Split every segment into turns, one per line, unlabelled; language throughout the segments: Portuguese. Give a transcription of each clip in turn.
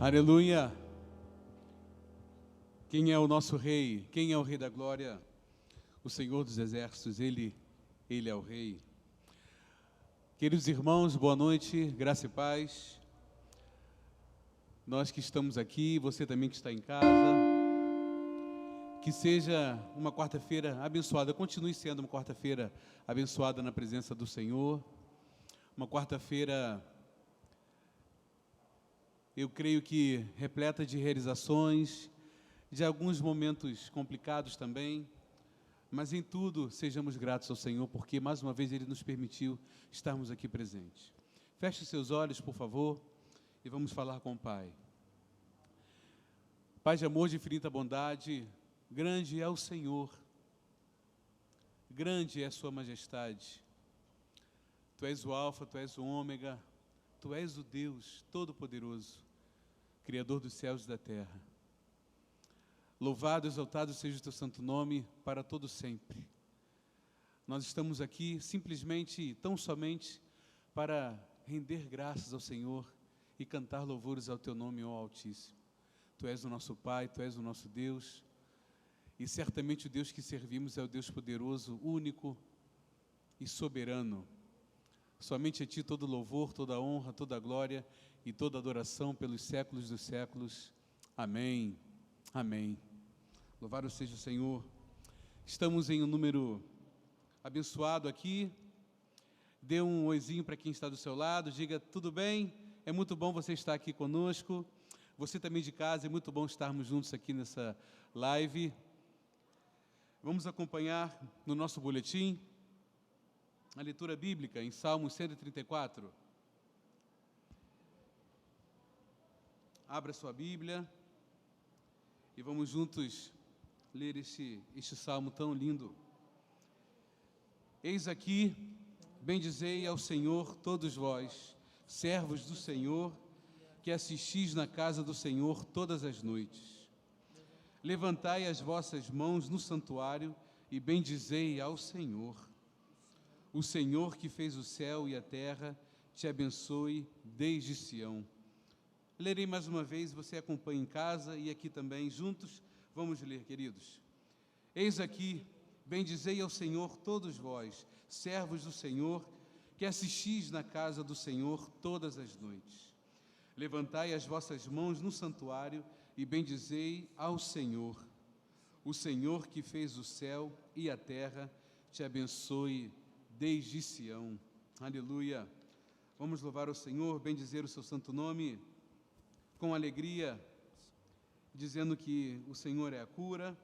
Aleluia! Quem é o nosso Rei? Quem é o Rei da Glória? O Senhor dos Exércitos, Ele é o Rei. Queridos irmãos, boa noite, graça e paz. Nós que estamos aqui, você também que está em casa, que seja uma quarta-feira abençoada, continue sendo uma quarta-feira abençoada na presença do Senhor, uma quarta-feira, eu creio que repleta de realizações, de alguns momentos complicados também, mas em tudo sejamos gratos ao Senhor, porque mais uma vez Ele nos permitiu estarmos aqui presentes. Feche seus olhos, por favor, e vamos falar com o Pai. Pai de amor, de infinita bondade, grande é o Senhor, grande é a Sua majestade. Tu és o Alfa, Tu és o Ômega, Tu és o Deus Todo-Poderoso, Criador dos céus e da terra. Louvado, exaltado seja o Teu santo nome para todo sempre. Nós estamos aqui simplesmente, tão somente, para render graças ao Senhor e cantar louvores ao Teu nome, ó Altíssimo. Tu és o nosso Pai, Tu és o nosso Deus, e certamente o Deus que servimos é o Deus poderoso, único e soberano. Somente a Ti todo louvor, toda honra, toda glória e toda adoração pelos séculos dos séculos. Amém. Amém. Louvado seja o Senhor. Estamos em um número abençoado aqui. Dê um oizinho para quem está do seu lado. Diga, tudo bem? É muito bom você estar aqui conosco. Você também de casa, é muito bom estarmos juntos aqui nessa live. Vamos acompanhar no nosso boletim a leitura bíblica em Salmos 134. Abra sua Bíblia e vamos juntos ler este salmo tão lindo. Eis aqui, bendizei ao Senhor todos vós, servos do Senhor, que assistis na casa do Senhor todas as noites. Levantai as vossas mãos no santuário e bendizei ao Senhor. O Senhor que fez o céu e a terra, te abençoe desde Sião. Lerei mais uma vez, você acompanha em casa e aqui também, juntos, vamos ler, queridos. Eis aqui, bendizei ao Senhor todos vós, servos do Senhor, que assistis na casa do Senhor todas as noites. Levantai as vossas mãos no santuário e bendizei ao Senhor. O Senhor que fez o céu e a terra, te abençoe desde Sião. Aleluia. Vamos louvar o Senhor, bendizer o seu santo nome, com alegria, dizendo que o Senhor é a cura,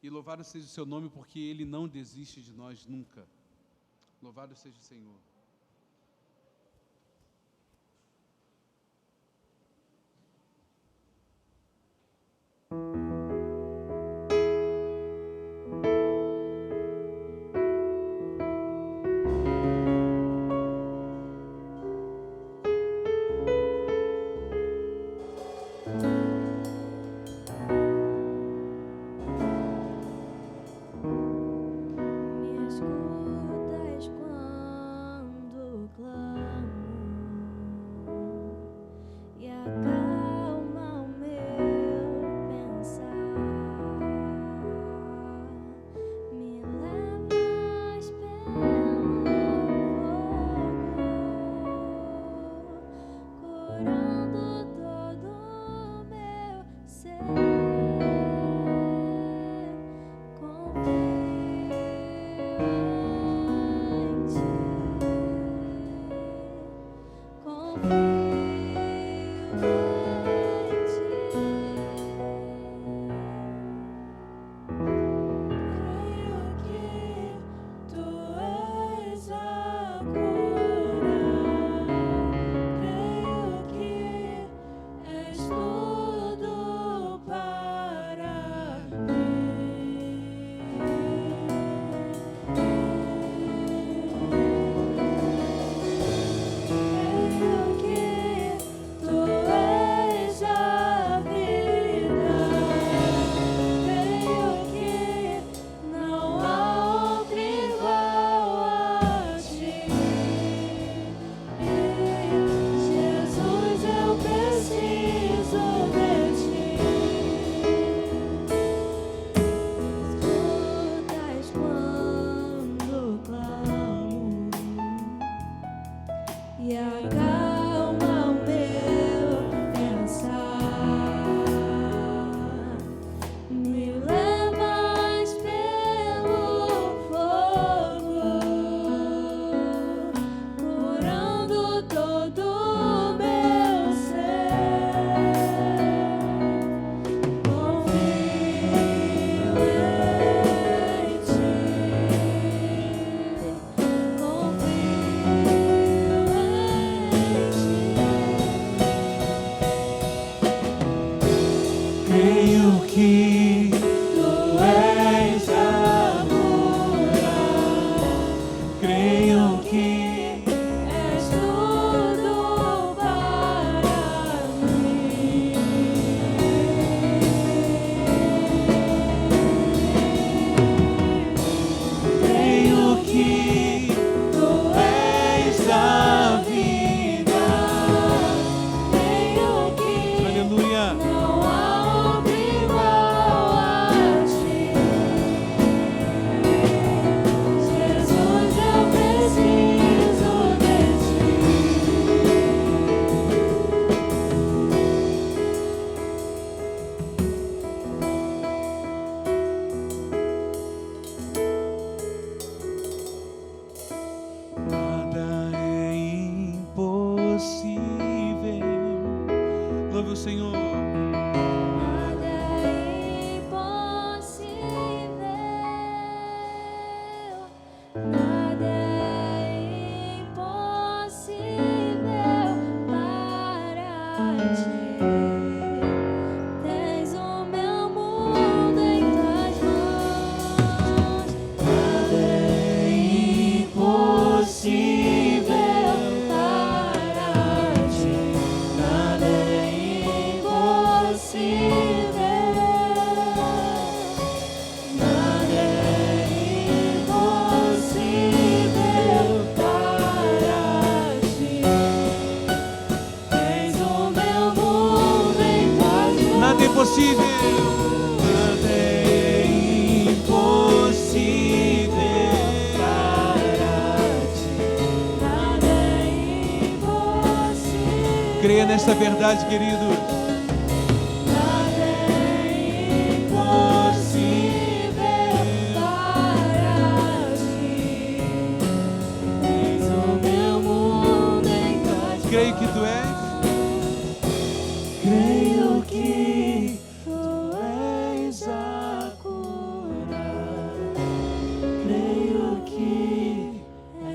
e louvado seja o seu nome, porque Ele não desiste de nós nunca. Louvado seja o Senhor.
Me escutas quando
impossível. Louve o Senhor.
Nada é impossível, nada é impossível para ti. Tens o meu mundo em tuas mãos. Nada é impossível para ti. Nada é impossível. Nada é impossível para ti. Tens o meu mundo em tuas mãos.
Nada é impossível.
Nada é impossível para ti. Nada é impossível.
Creia nesta verdade, querido.
Nada é impossível para ti. Tens o meu mundo em tuas mãos.
Creio que tu és.
Creio que tu és a cura. Creio que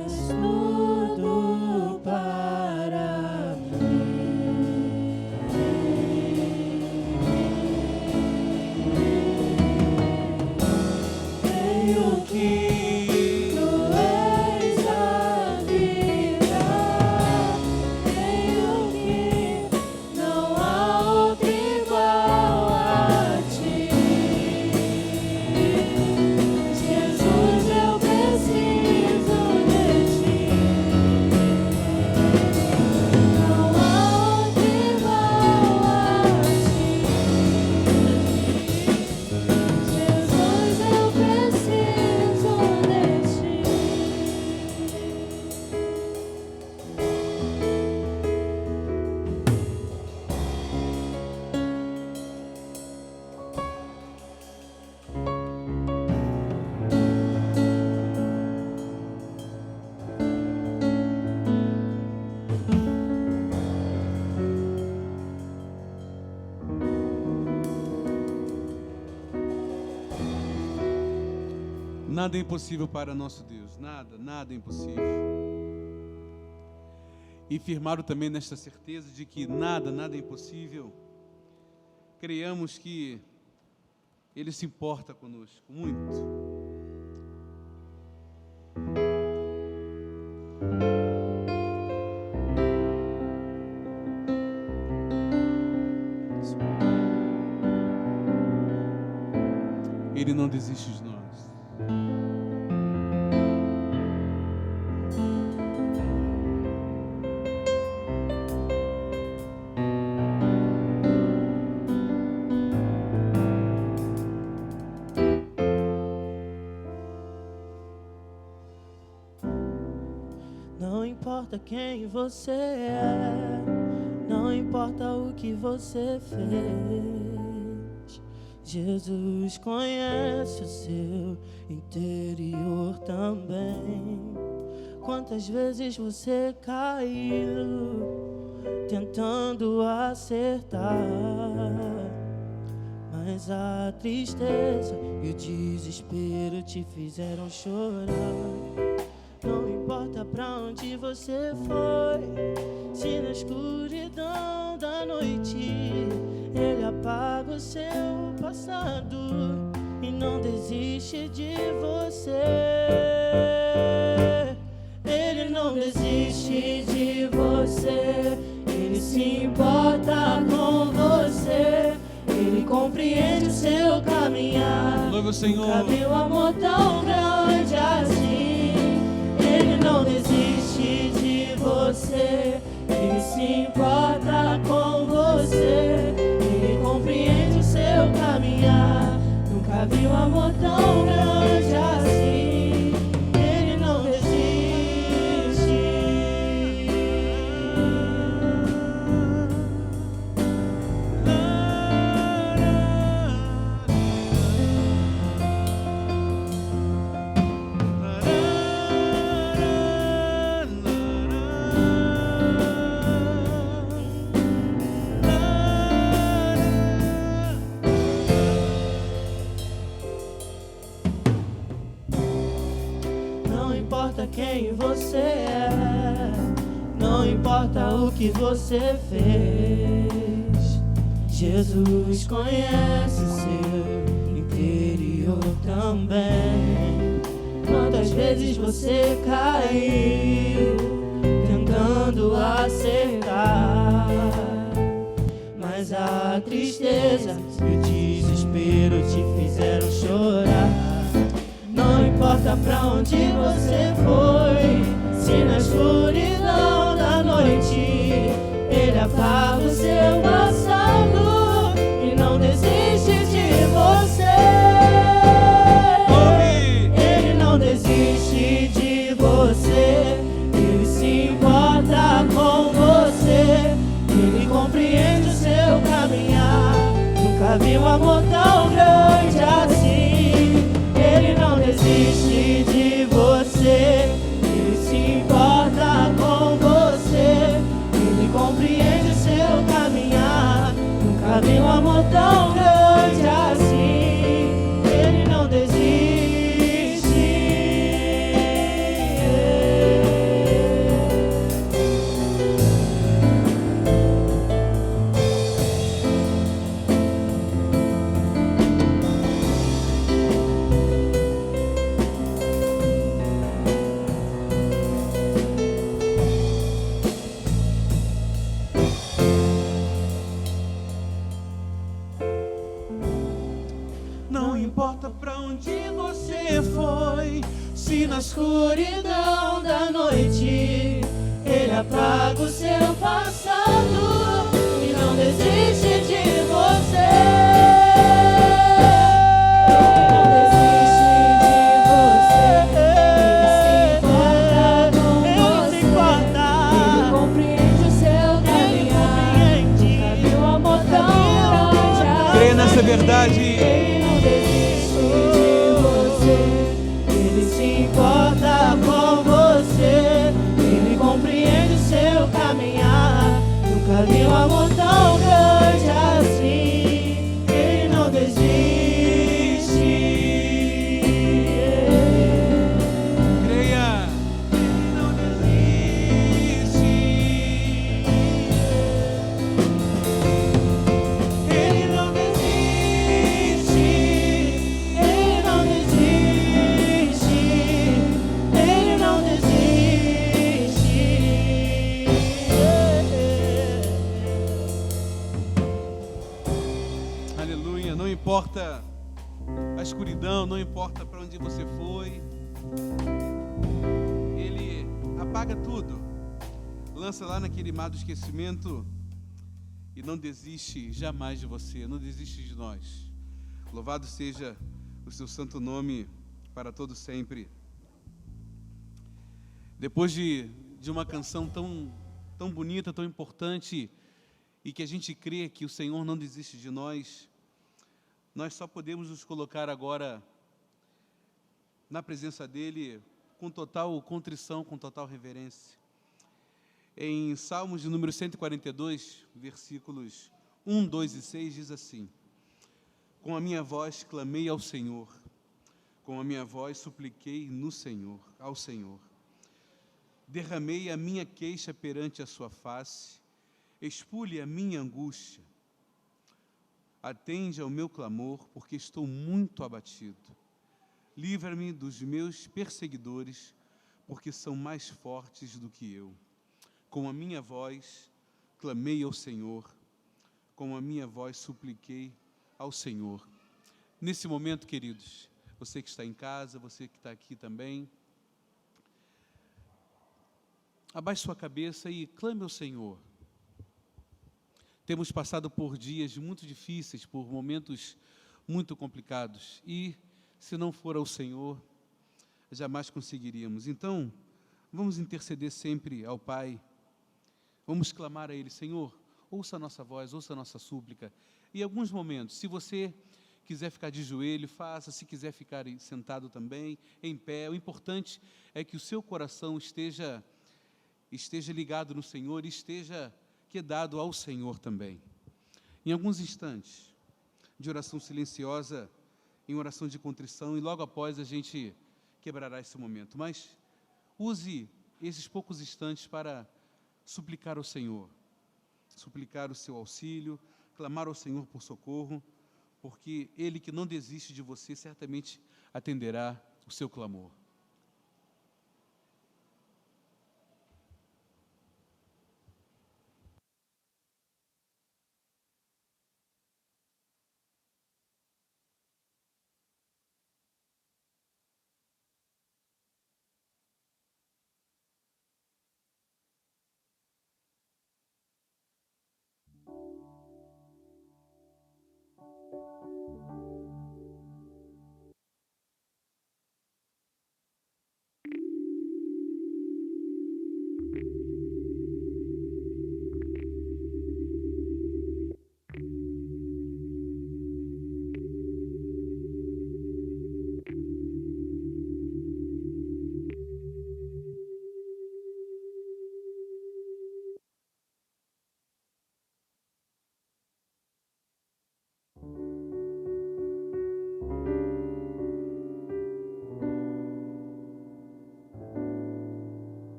és tudo para mim. Creio que tu és a vida. Creio que não há outro igual a ti. Jesus, eu preciso de ti. Não há outro igual a ti. Jesus, eu preciso de ti.
Nada é impossível para nosso Deus. Nada, nada é impossível. E firmaram também nesta certeza de que nada, nada é impossível. Creiamos que Ele se importa conosco muito. Ele não desiste de nós.
Não importa quem você é, não importa o que você fez, Jesus conhece o seu interior também. Quantas vezes você caiu tentando acertar, mas a tristeza e o desespero te fizeram chorar. Não importa pra onde você foi, se na escuridão da noite Ele apaga o seu passado e não desiste de você. Ele não desiste de você, Ele se importa com você, Ele compreende o seu caminhar.
Louve o Senhor.
Nunca vi um amor tão grande assim. Ele não desiste de você, Ele se importa com você, Ele compreende o seu caminhar. Nunca vi um amor tão grande assim. Ele não desiste. que você fez. Jesus conhece seu interior também. Quantas vezes você caiu tentando acertar, mas a tristeza e o desespero te fizeram chorar. Não importa pra onde você foi, se na escuridão da noite Ele apaga o seu passado e não desiste de você. Ele não desiste de você, Ele se importa com você, Ele compreende o seu caminhar. Nunca vi um amor tão grande assim. Ele não desiste de você, Ele se importa com você, Ele compreende o seu caminhar. Nunca vi um amor tão grande assim. Ele não desiste.
Não importa pra onde você foi,
Se na escuridão da noite Ele apaga o seu passado e não desiste de você. Ele se importa com você, Ele compreende o seu caminhar. Nunca vi um amor tão grande.
creia nessa verdade.
Ele não desiste de você, Ele se importa com você, Ele compreende o seu caminhar. Nunca vi um amor tão grande assim. Ele não desiste.
Creia. Ele não desiste.
Ele não desiste. Ele não desiste. Ele não desiste.
Aleluia. Não importa a escuridão, não importa para onde você foi, Ele apaga tudo, lança lá naquele mar do esquecimento e não desiste jamais de você, não desiste de nós. Louvado seja o seu santo nome para todo sempre. Depois de uma canção tão bonita, tão importante, e que a gente crê que o Senhor não desiste de nós, nós só podemos nos colocar agora na presença dEle com total contrição, com total reverência. Em Salmos de número 142, versículos 1, 2 e 6, diz assim: com a minha voz clamei ao Senhor, com a minha voz supliquei no Senhor, ao Senhor. Derramei a minha queixa perante a sua face, expule a minha angústia. Atende ao meu clamor, porque estou muito abatido. Livra-me dos meus perseguidores, porque são mais fortes do que eu. Com a minha voz clamei ao Senhor, com a minha voz supliquei ao Senhor. Nesse momento, queridos, você que está em casa, você que está aqui também, abaixe sua cabeça e clame ao Senhor. Temos passado por dias muito difíceis, por momentos muito complicados, e se não for ao Senhor, jamais conseguiríamos. Então, vamos interceder sempre ao Pai, vamos clamar a Ele: Senhor, ouça a nossa voz, ouça a nossa súplica. E em alguns momentos, se você quiser ficar de joelho, faça. Se quiser ficar sentado também, em pé, o importante é que o seu coração esteja ligado no Senhor e esteja quedado ao Senhor também. Em alguns instantes de oração silenciosa, em oração de contrição, e logo após a gente quebrará esse momento. Mas use esses poucos instantes para suplicar ao Senhor, suplicar o seu auxílio, clamar ao Senhor por socorro, porque Ele que não desiste de você, certamente atenderá o seu clamor.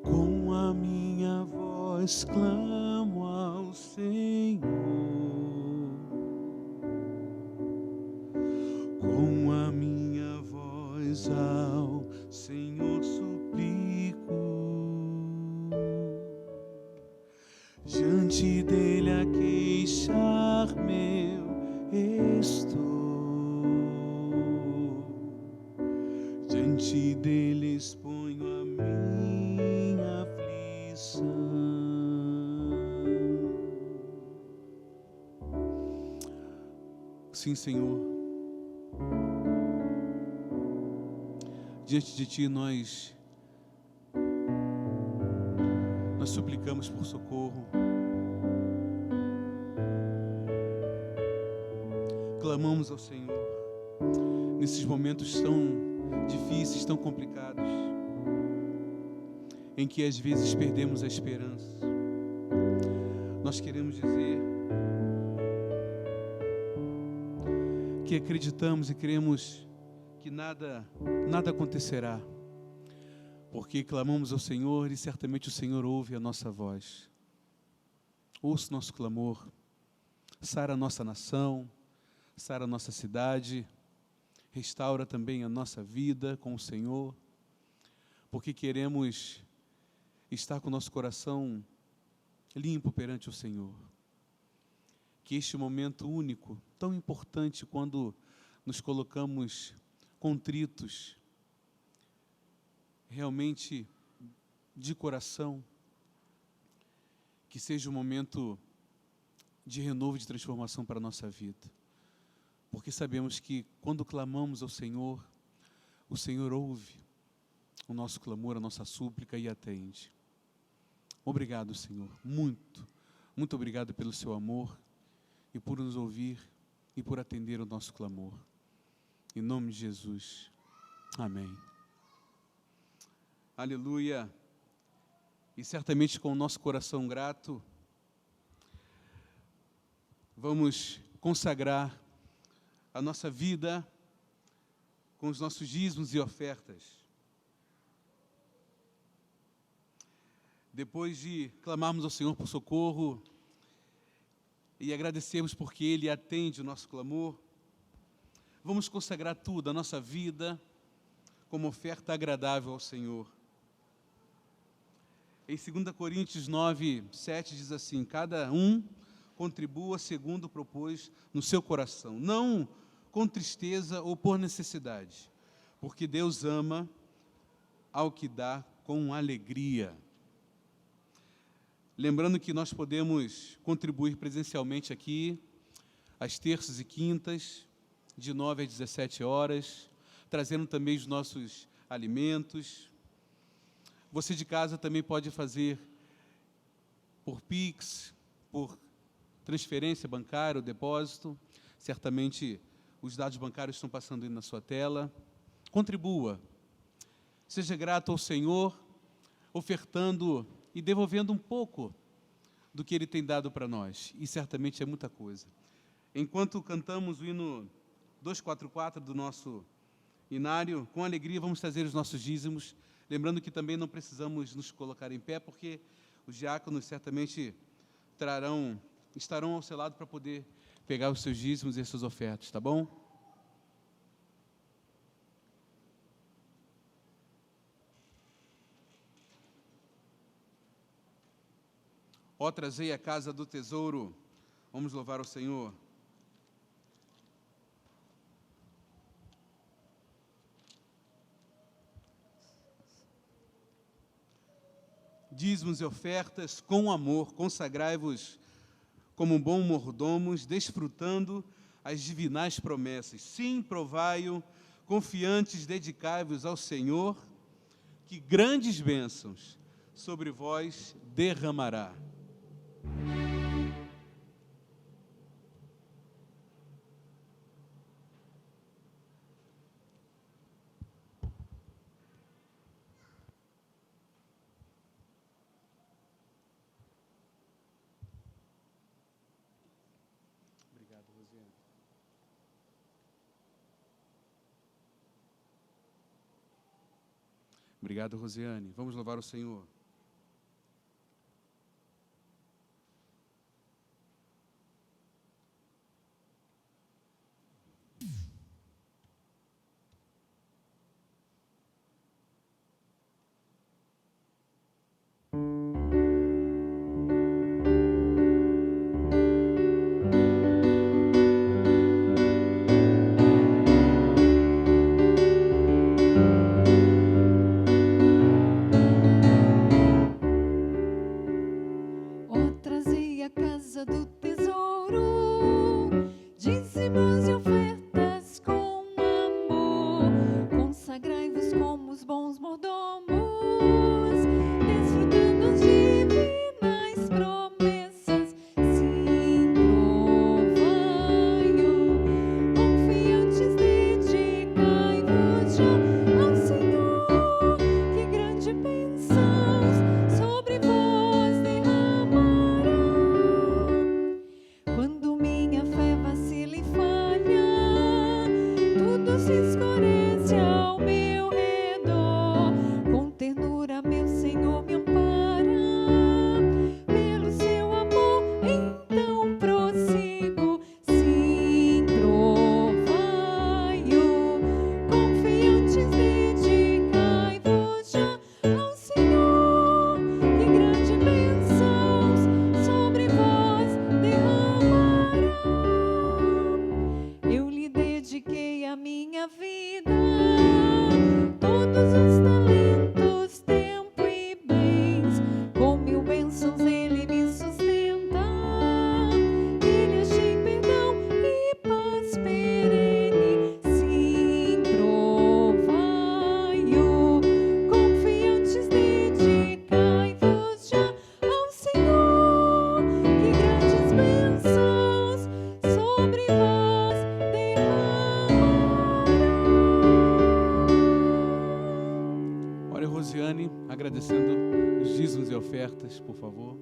Com a minha voz clamo ao Senhor, com a minha voz ao Senhor suplico, diante dele a queixar-me estou, diante dele exponho a minha aflição.
Sim, Senhor, diante de Ti nós suplicamos por socorro, clamamos ao Senhor nesses momentos tão difíceis, tão complicados, em que às vezes perdemos a esperança. Nós queremos dizer que acreditamos e cremos que nada acontecerá, porque clamamos ao Senhor e certamente o Senhor ouve a nossa voz. Ouça o nosso clamor, sara a nossa nação, sara a nossa cidade, restaura também a nossa vida com o Senhor, porque queremos estar com o nosso coração limpo perante o Senhor. Que este momento único, tão importante quando nos colocamos contritos, realmente de coração, que seja um momento de renovo e de transformação para a nossa vida. Porque sabemos que quando clamamos ao Senhor, o Senhor ouve o nosso clamor, a nossa súplica e atende. Obrigado, Senhor, muito obrigado pelo seu amor e por nos ouvir e por atender o nosso clamor. Em nome de Jesus, amém. Aleluia. E certamente com o nosso coração grato, vamos consagrar a nossa vida com os nossos dízimos e ofertas. Depois de clamarmos ao Senhor por socorro e agradecermos porque Ele atende o nosso clamor, vamos consagrar tudo, a nossa vida, como oferta agradável ao Senhor. Em 2 Coríntios 9, 7 diz assim: cada um contribua segundo propôs no seu coração, não com tristeza ou por necessidade, porque Deus ama ao que dá com alegria. Lembrando que nós podemos contribuir presencialmente aqui, às terças e quintas, de 9 às 17 horas, trazendo também os nossos alimentos. Você de casa também pode fazer por Pix, por transferência bancária, ou depósito. Certamente os dados bancários estão passando aí na sua tela. Contribua. Seja grato ao Senhor, ofertando e devolvendo um pouco do que Ele tem dado para nós. E certamente é muita coisa. Enquanto cantamos o hino 244 do nosso inário, com alegria vamos trazer os nossos dízimos, lembrando que também não precisamos nos colocar em pé, porque os diáconos certamente estarão ao seu lado para poder pegar os seus dízimos e as suas ofertas, tá bom? Ó, trazei a casa do tesouro, vamos louvar o Senhor. Dízimos e ofertas com amor, consagrai-vos como bom mordomos, desfrutando as divinais promessas. Sim, provai-o, confiantes, dedicai-vos ao Senhor, que grandes bênçãos sobre vós derramará. Obrigado, Rosiane. Obrigado, Rosiane. Vamos louvar o Senhor. Agradecendo os dízimos e ofertas, por favor.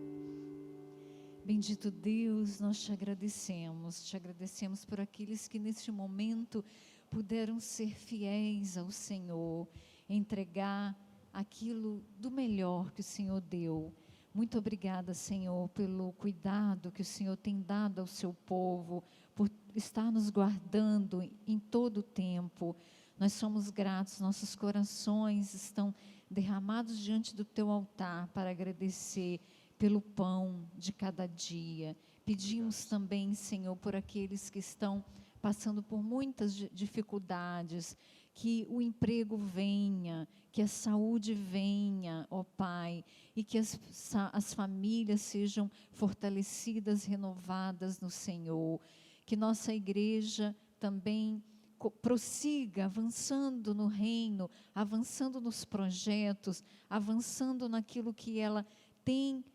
Bendito Deus, nós te agradecemos por aqueles que neste momento puderam ser fiéis ao Senhor, entregar aquilo do melhor que o Senhor deu. Muito obrigada, Senhor, pelo cuidado que o Senhor tem dado ao seu povo, por estar nos guardando em todo o tempo. Nós somos gratos, nossos corações estão derramados diante do teu altar para agradecer pelo pão de cada dia. Pedimos também, Senhor, por aqueles que estão passando por muitas dificuldades, que o emprego venha, que a saúde venha, ó Pai, e que as famílias sejam fortalecidas, renovadas no Senhor, que nossa igreja também prossiga avançando no reino, avançando nos projetos, avançando naquilo que ela tem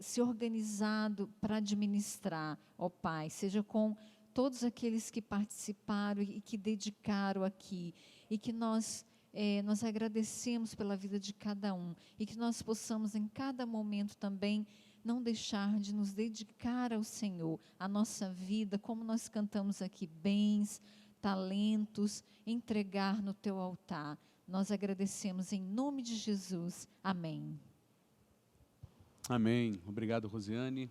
se organizado para administrar, ó Pai, seja com todos aqueles que participaram e que dedicaram aqui, e que nós agradecemos pela vida de cada um, e que nós possamos em cada momento também não deixar de nos dedicar ao Senhor, a nossa vida, como nós cantamos aqui, bens, talentos, entregar no teu altar. Nós agradecemos em nome de Jesus. Amém.
Amém. Obrigado, Rosiane.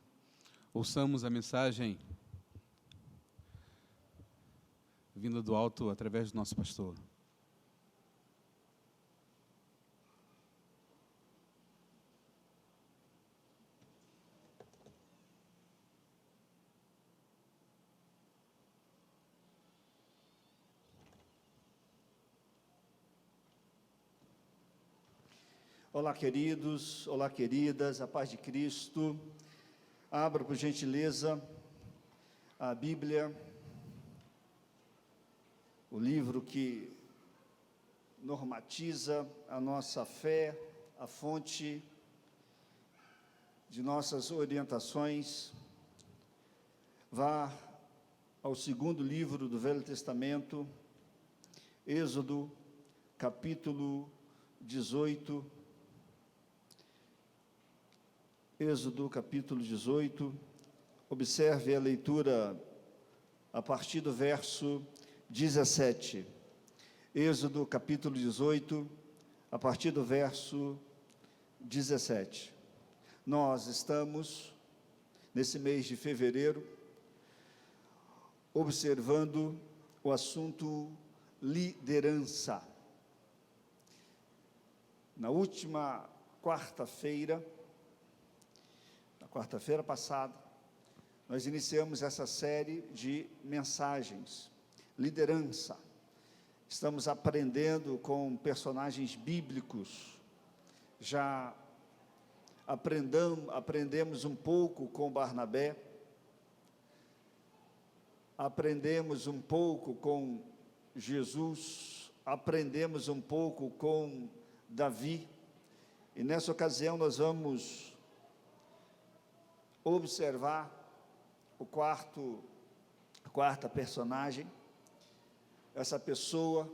Ouçamos a mensagem vinda do alto através do nosso pastor.
Olá, queridos, olá, queridas, a paz de Cristo. Abra, por gentileza, a Bíblia, o livro que normatiza a nossa fé, a fonte de nossas orientações. Vá ao segundo livro do Velho Testamento, Êxodo, capítulo 18. Êxodo, capítulo 18, observe a leitura a partir do verso 17. Êxodo, capítulo 18, a partir do verso 17. Nós estamos, nesse mês de fevereiro, observando o assunto liderança. Na última quarta-feira passada, nós iniciamos essa série de mensagens, liderança. Estamos aprendendo com personagens bíblicos, já aprendemos um pouco com Barnabé, aprendemos um pouco com Jesus, aprendemos um pouco com Davi, e nessa ocasião nós vamos observar a quarta personagem. Essa pessoa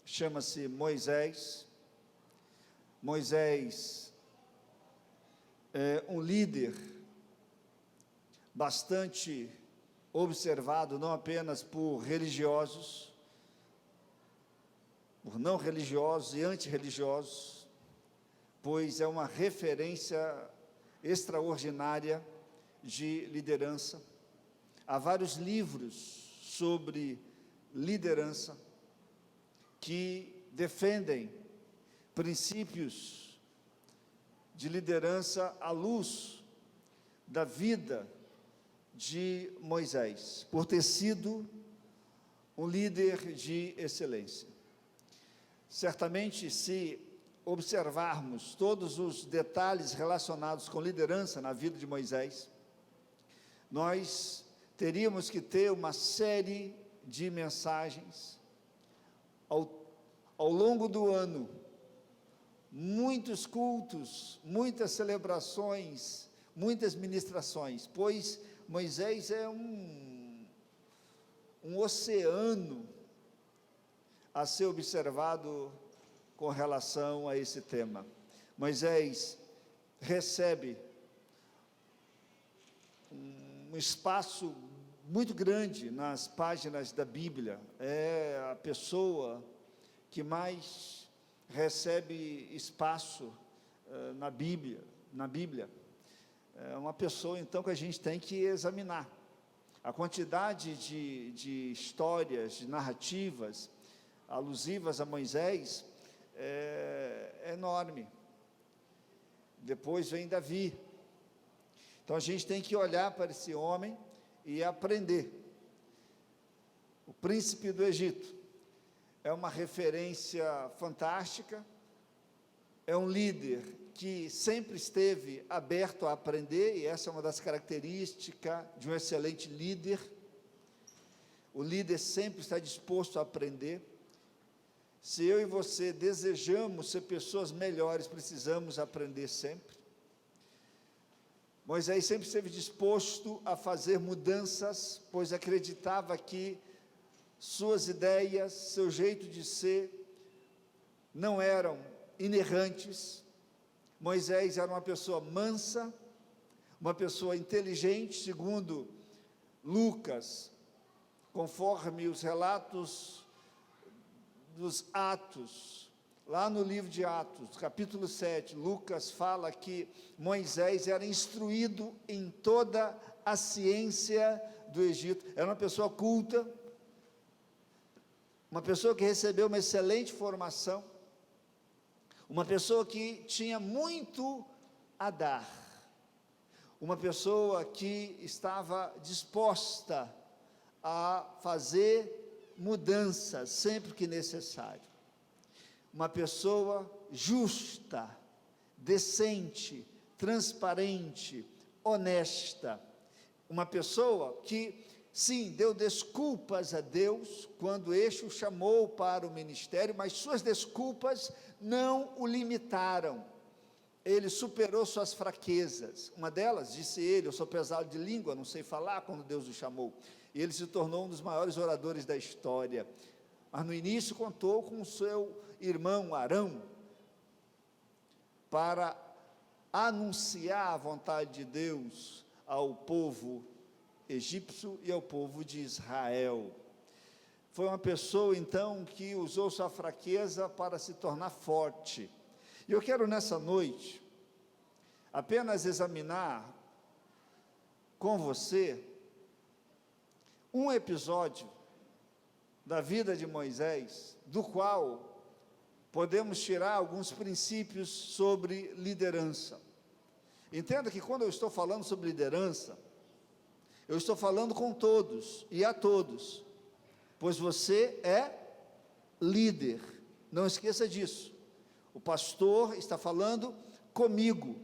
chama-se Moisés. Moisés é um líder bastante observado, não apenas por religiosos, por não religiosos e antirreligiosos, pois é uma referência extraordinária de liderança. Há vários livros sobre liderança que defendem princípios de liderança à luz da vida de Moisés, por ter sido um líder de excelência. Certamente, se observarmos todos os detalhes relacionados com liderança na vida de Moisés, nós teríamos que ter uma série de mensagens ao longo do ano, muitos cultos, muitas celebrações, muitas ministrações, pois Moisés é um oceano a ser observado com relação a esse tema. Moisés recebe um espaço muito grande nas páginas da Bíblia, é a pessoa que mais recebe espaço na Bíblia, é uma pessoa então que a gente tem que examinar, a quantidade de histórias, de narrativas, alusivas a Moisés, é enorme. Depois vem Davi. Então a gente tem que olhar para esse homem e aprender. O príncipe do Egito é uma referência fantástica, é um líder que sempre esteve aberto a aprender, e essa é uma das características de um excelente líder. O líder sempre está disposto a aprender. Se eu e você desejamos ser pessoas melhores, precisamos aprender sempre. Moisés sempre esteve disposto a fazer mudanças, pois acreditava que suas ideias, seu jeito de ser, não eram inerrantes. Moisés era uma pessoa mansa, uma pessoa inteligente, segundo Lucas, conforme os relatos dos Atos, lá no livro de Atos, capítulo 7, Lucas fala que Moisés era instruído em toda a ciência do Egito, era uma pessoa culta, uma pessoa que recebeu uma excelente formação, uma pessoa que tinha muito a dar, uma pessoa que estava disposta a fazer mudanças sempre que necessário, uma pessoa justa, decente, transparente, honesta, uma pessoa que, sim, deu desculpas a Deus quando este o chamou para o ministério, mas suas desculpas não o limitaram. Ele superou suas fraquezas. Uma delas, disse ele: eu sou pesado de língua, não sei falar, quando Deus o chamou. E ele se tornou um dos maiores oradores da história. Mas no início contou com o seu irmão Arão para anunciar a vontade de Deus ao povo egípcio e ao povo de Israel. Foi uma pessoa, então, que usou sua fraqueza para se tornar forte. E eu quero, nessa noite, apenas examinar com você um episódio da vida de Moisés, do qual podemos tirar alguns princípios sobre liderança. Entenda que quando eu estou falando sobre liderança, eu estou falando com todos e a todos, pois você é líder, não esqueça disso. O pastor está falando comigo.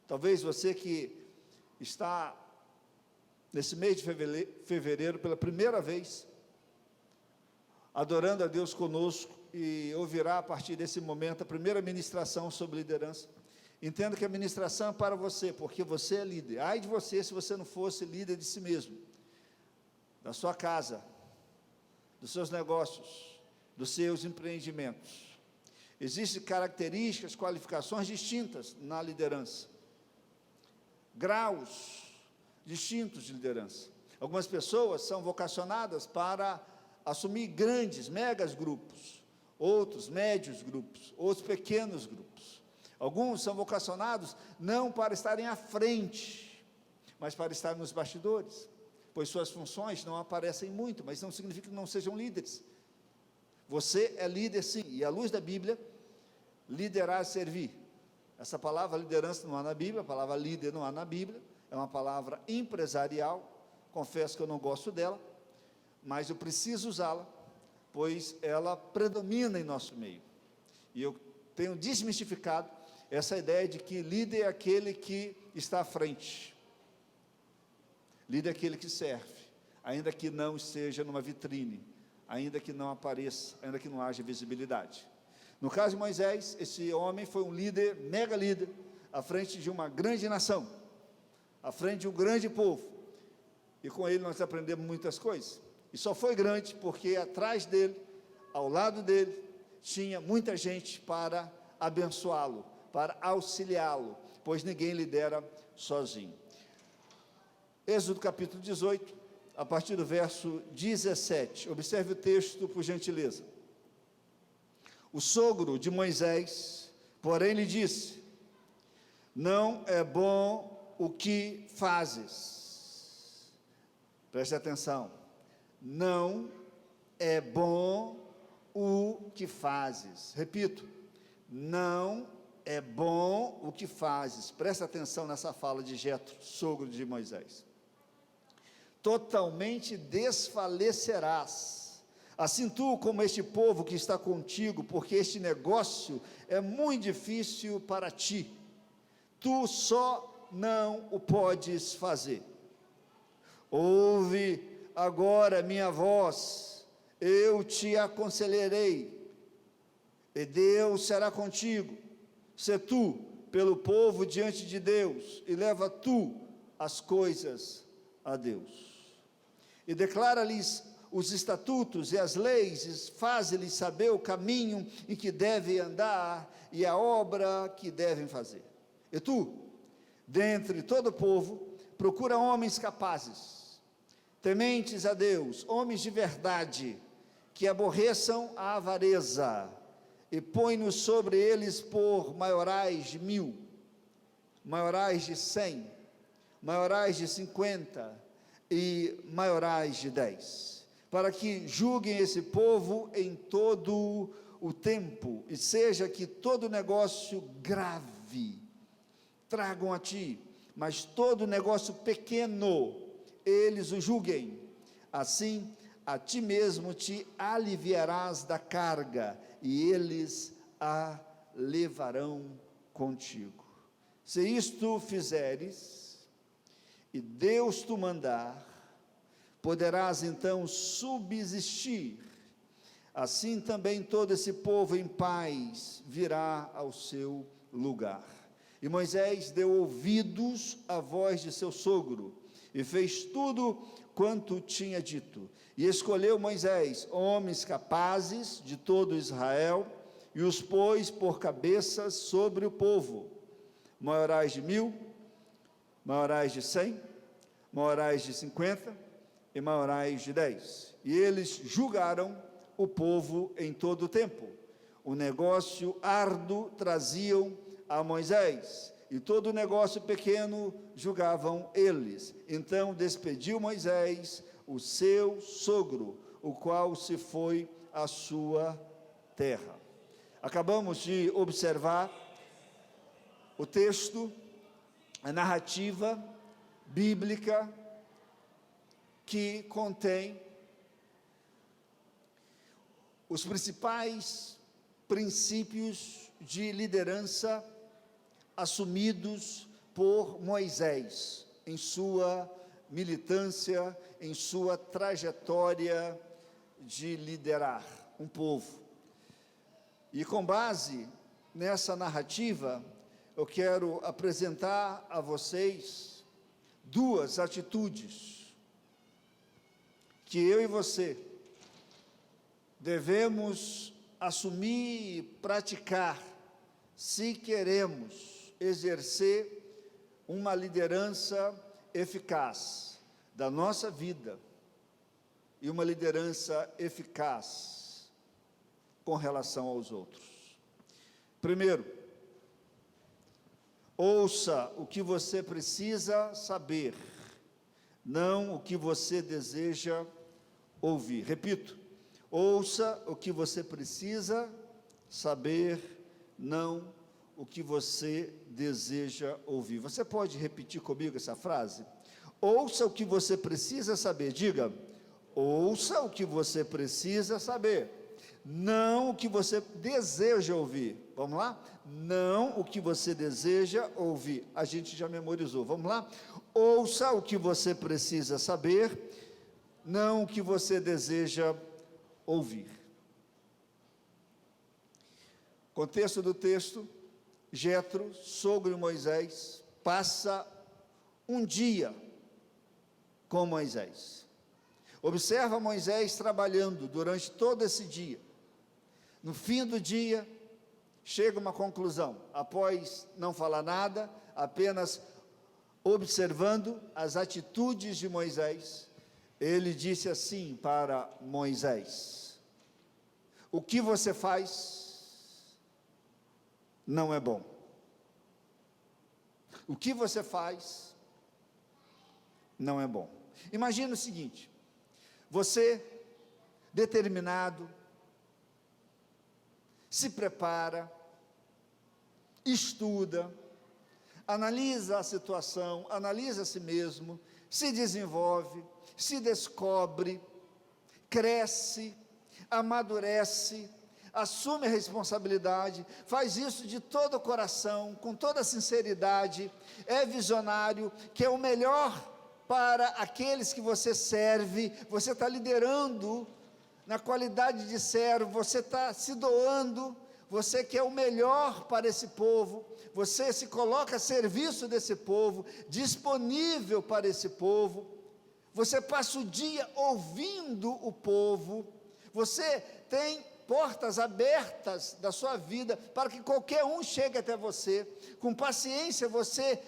Talvez você que está nesse mês de fevereiro pela primeira vez, adorando a Deus conosco, e ouvirá a partir desse momento a primeira ministração sobre liderança. Entenda que a ministração é para você, porque você é líder. Ai de você se você não fosse líder de si mesmo, da sua casa, dos seus negócios, dos seus empreendimentos. Existem características, qualificações distintas na liderança, graus distintos de liderança. Algumas pessoas são vocacionadas para assumir grandes, megas grupos, outros médios grupos, outros pequenos grupos. Alguns são vocacionados não para estarem à frente, mas para estar nos bastidores, pois suas funções não aparecem muito, mas não significa que não sejam líderes. Você é líder, sim, e à luz da Bíblia, liderar é servir. Essa palavra liderança não há na Bíblia, a palavra líder não há na Bíblia, é uma palavra empresarial, confesso que eu não gosto dela, mas eu preciso usá-la, pois ela predomina em nosso meio. E eu tenho desmistificado essa ideia de que líder é aquele que está à frente. Líder é aquele que serve, ainda que não esteja numa vitrine, ainda que não apareça, ainda que não haja visibilidade. No caso de Moisés, esse homem foi um líder, mega líder, à frente de uma grande nação, à frente de um grande povo, e com ele nós aprendemos muitas coisas, e só foi grande porque atrás dele, ao lado dele, tinha muita gente para abençoá-lo, para auxiliá-lo, pois ninguém lidera sozinho. Êxodo capítulo 18, a partir do verso 17, observe o texto por gentileza. O sogro de Moisés, porém, lhe disse: não é bom o que fazes. Preste atenção. Não é bom o que fazes. Repito, não é bom o que fazes. Presta atenção nessa fala de Jetro, sogro de Moisés. Totalmente desfalecerás, assim tu como este povo que está contigo, porque este negócio é muito difícil para ti, tu só não o podes fazer. Ouve agora minha voz, eu te aconselharei, e Deus será contigo. Sê tu pelo povo diante de Deus, e leva tu as coisas a Deus. E declara-lhes os estatutos e as leis, e faze-lhes saber o caminho em que devem andar, e a obra que devem fazer. E tu, dentre todo o povo, procura homens capazes, tementes a Deus, homens de verdade, que aborreçam a avareza, e põe-nos sobre eles por maiorais de 1000, maiorais de 100, maiorais de 50 e maiorais de 10, para que julguem esse povo em todo o tempo, e seja que todo negócio grave tragam a ti, mas todo negócio pequeno eles o julguem. Assim, a ti mesmo te aliviarás da carga, e eles a levarão contigo. Se isto fizeres, e Deus te mandar, poderás então subsistir. Assim também todo esse povo em paz virá ao seu lugar. E Moisés deu ouvidos à voz de seu sogro, e fez tudo quanto tinha dito. E escolheu Moisés homens capazes de todo Israel, e os pôs por cabeças sobre o povo, maiorais de 1000, maiorais de 100, maiorais de 50 e maiorais de 10. E eles julgaram o povo em todo o tempo. O negócio árduo traziam a Moisés, e todo o negócio pequeno julgavam eles. Então despediu Moisés o seu sogro, o qual se foi à sua terra. Acabamos de observar o texto, a narrativa bíblica que contém os principais princípios de liderança assumidos por Moisés em sua militância, em sua trajetória de liderar um povo. E com base nessa narrativa, eu quero apresentar a vocês duas atitudes que eu e você devemos assumir e praticar se queremos exercer uma liderança eficaz da nossa vida e uma liderança eficaz com relação aos outros. Primeiro, ouça o que você precisa saber, não o que você deseja ouvir. Repito, ouça o que você precisa saber, não o que você deseja ouvir. Você pode repetir comigo essa frase? Ouça o que você precisa saber. Diga, ouça o que você precisa saber, não o que você deseja ouvir. Vamos lá? Não o que você deseja ouvir. A gente já memorizou. Vamos lá? Ouça o que você precisa saber, não o que você deseja ouvir. Contexto do texto: Jetro, sogro de Moisés, passa um dia com Moisés. Observa Moisés trabalhando durante todo esse dia. No fim do dia, chega uma conclusão, após não falar nada, apenas observando as atitudes de Moisés, ele disse assim para Moisés: o que você faz não é bom. O que você faz não é bom. Imagina o seguinte: você determinado, se prepara, estuda, analisa a situação, analisa a si mesmo, se desenvolve, se descobre, cresce, amadurece, assume a responsabilidade, faz isso de todo o coração, com toda a sinceridade, é visionário, que é o melhor para aqueles que você serve, você está liderando na qualidade de servo, você está se doando, você quer o melhor para esse povo, você se coloca a serviço desse povo, disponível para esse povo, você passa o dia ouvindo o povo, você tem portas abertas da sua vida, para que qualquer um chegue até você, com paciência você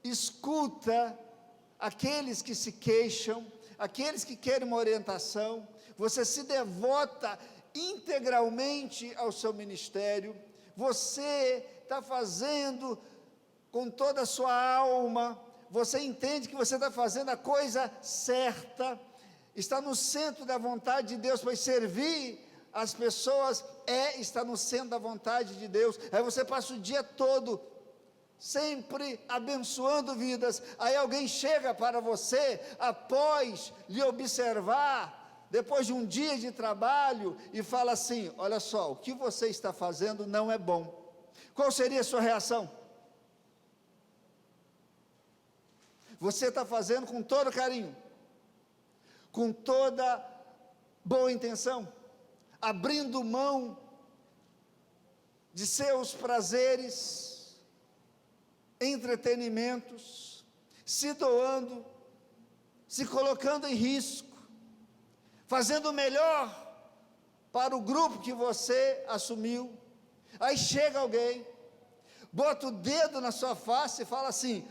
escuta aqueles que se queixam, aqueles que querem uma orientação, você se devota integralmente ao seu ministério, você está fazendo com toda a sua alma, você entende que você está fazendo a coisa certa, está no centro da vontade de Deus, pois servir as pessoas está no centro da vontade de Deus, aí você passa o dia todo, sempre abençoando vidas, aí alguém chega para você, após lhe observar, depois de um dia de trabalho, e fala assim, olha só, o que você está fazendo não é bom, qual seria a sua reação? Você está fazendo com todo carinho, com toda boa intenção, abrindo mão de seus prazeres, entretenimentos, se doando, se colocando em risco, fazendo o melhor para o grupo que você assumiu. Aí chega alguém, bota o dedo na sua face e fala assim,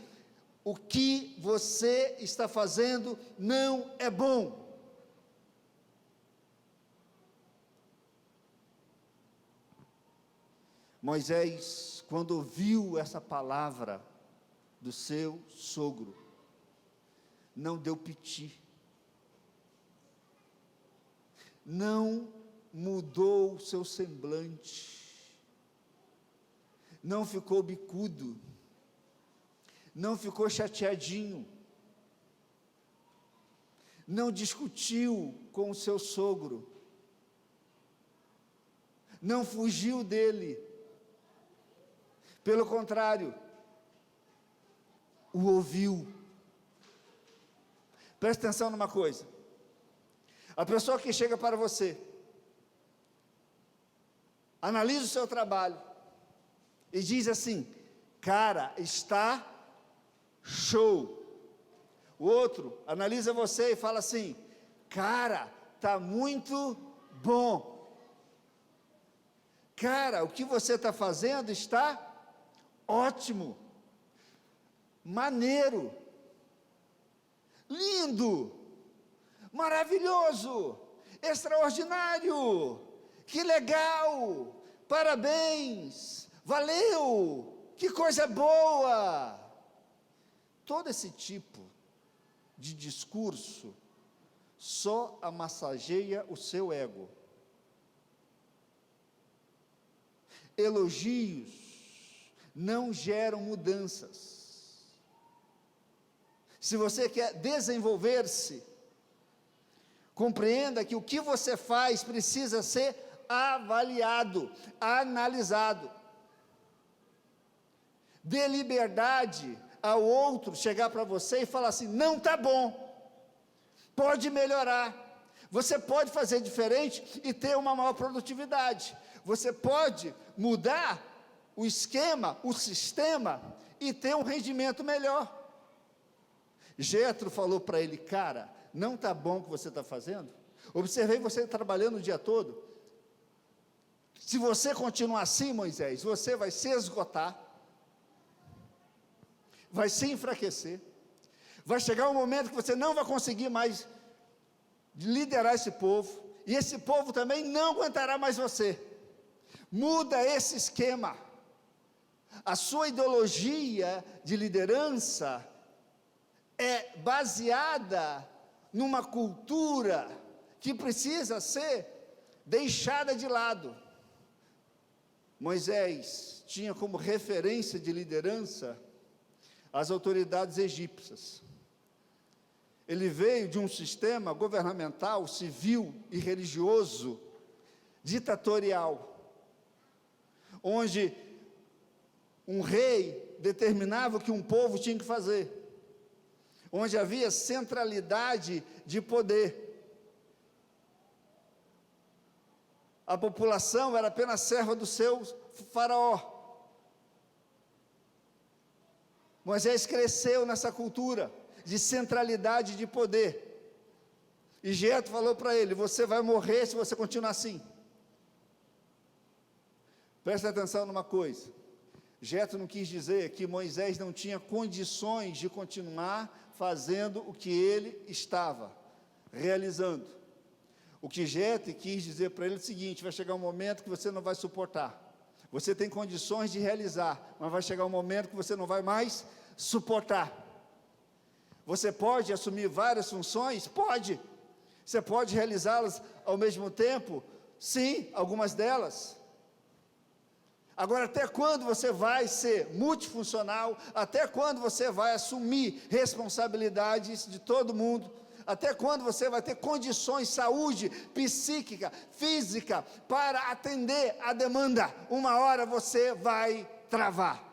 o que você está fazendo não é bom. Moisés, quando ouviu essa palavra do seu sogro, não deu piti, não mudou o seu semblante, não ficou bicudo, não ficou chateadinho, não discutiu com o seu sogro, não fugiu dele, pelo contrário, o ouviu. Presta atenção numa coisa, a pessoa que chega para você, analisa o seu trabalho, e diz assim, cara, está show. O outro analisa você e fala assim, cara, está muito bom. Cara, o que você está fazendo está ótimo, maneiro, lindo, maravilhoso, extraordinário, que legal, parabéns, valeu, que coisa boa. Todo esse tipo de discurso só amassageia o seu ego. Elogios não geram mudanças. Se você quer desenvolver-se, compreenda que o que você faz precisa ser avaliado, analisado. Dê liberdade ao outro chegar para você e falar assim, não está bom, pode melhorar, você pode fazer diferente e ter uma maior produtividade, você pode mudar o esquema, o sistema e ter um rendimento melhor. Jetro falou para ele, cara, não está bom o que você está fazendo? Observei você trabalhando o dia todo, se você continuar assim, Moisés, você vai se esgotar, vai se enfraquecer, vai chegar um momento que você não vai conseguir mais liderar esse povo, e esse povo também não aguentará mais você. Muda esse esquema. A sua ideologia de liderança é baseada numa cultura que precisa ser deixada de lado. Moisés tinha como referência de liderança as autoridades egípcias. Ele veio de um sistema governamental, civil e religioso, ditatorial, onde um rei determinava o que um povo tinha que fazer, onde havia centralidade de poder. A população era apenas serva do seu faraó. Moisés cresceu nessa cultura de centralidade de poder. E Jetro falou para ele: você vai morrer se você continuar assim. Presta atenção numa coisa. Jetro não quis dizer que Moisés não tinha condições de continuar fazendo o que ele estava realizando. O que Jetro quis dizer para ele é o seguinte: vai chegar um momento que você não vai suportar. Você tem condições de realizar, mas vai chegar um momento que você não vai mais suportar. Você pode assumir várias funções? Pode. Você pode realizá-las ao mesmo tempo? Sim, algumas delas. Agora, até quando você vai ser multifuncional? Até quando você vai assumir responsabilidades de todo mundo? Até quando você vai ter condições, saúde psíquica, física, para atender a demanda? Uma hora você vai travar,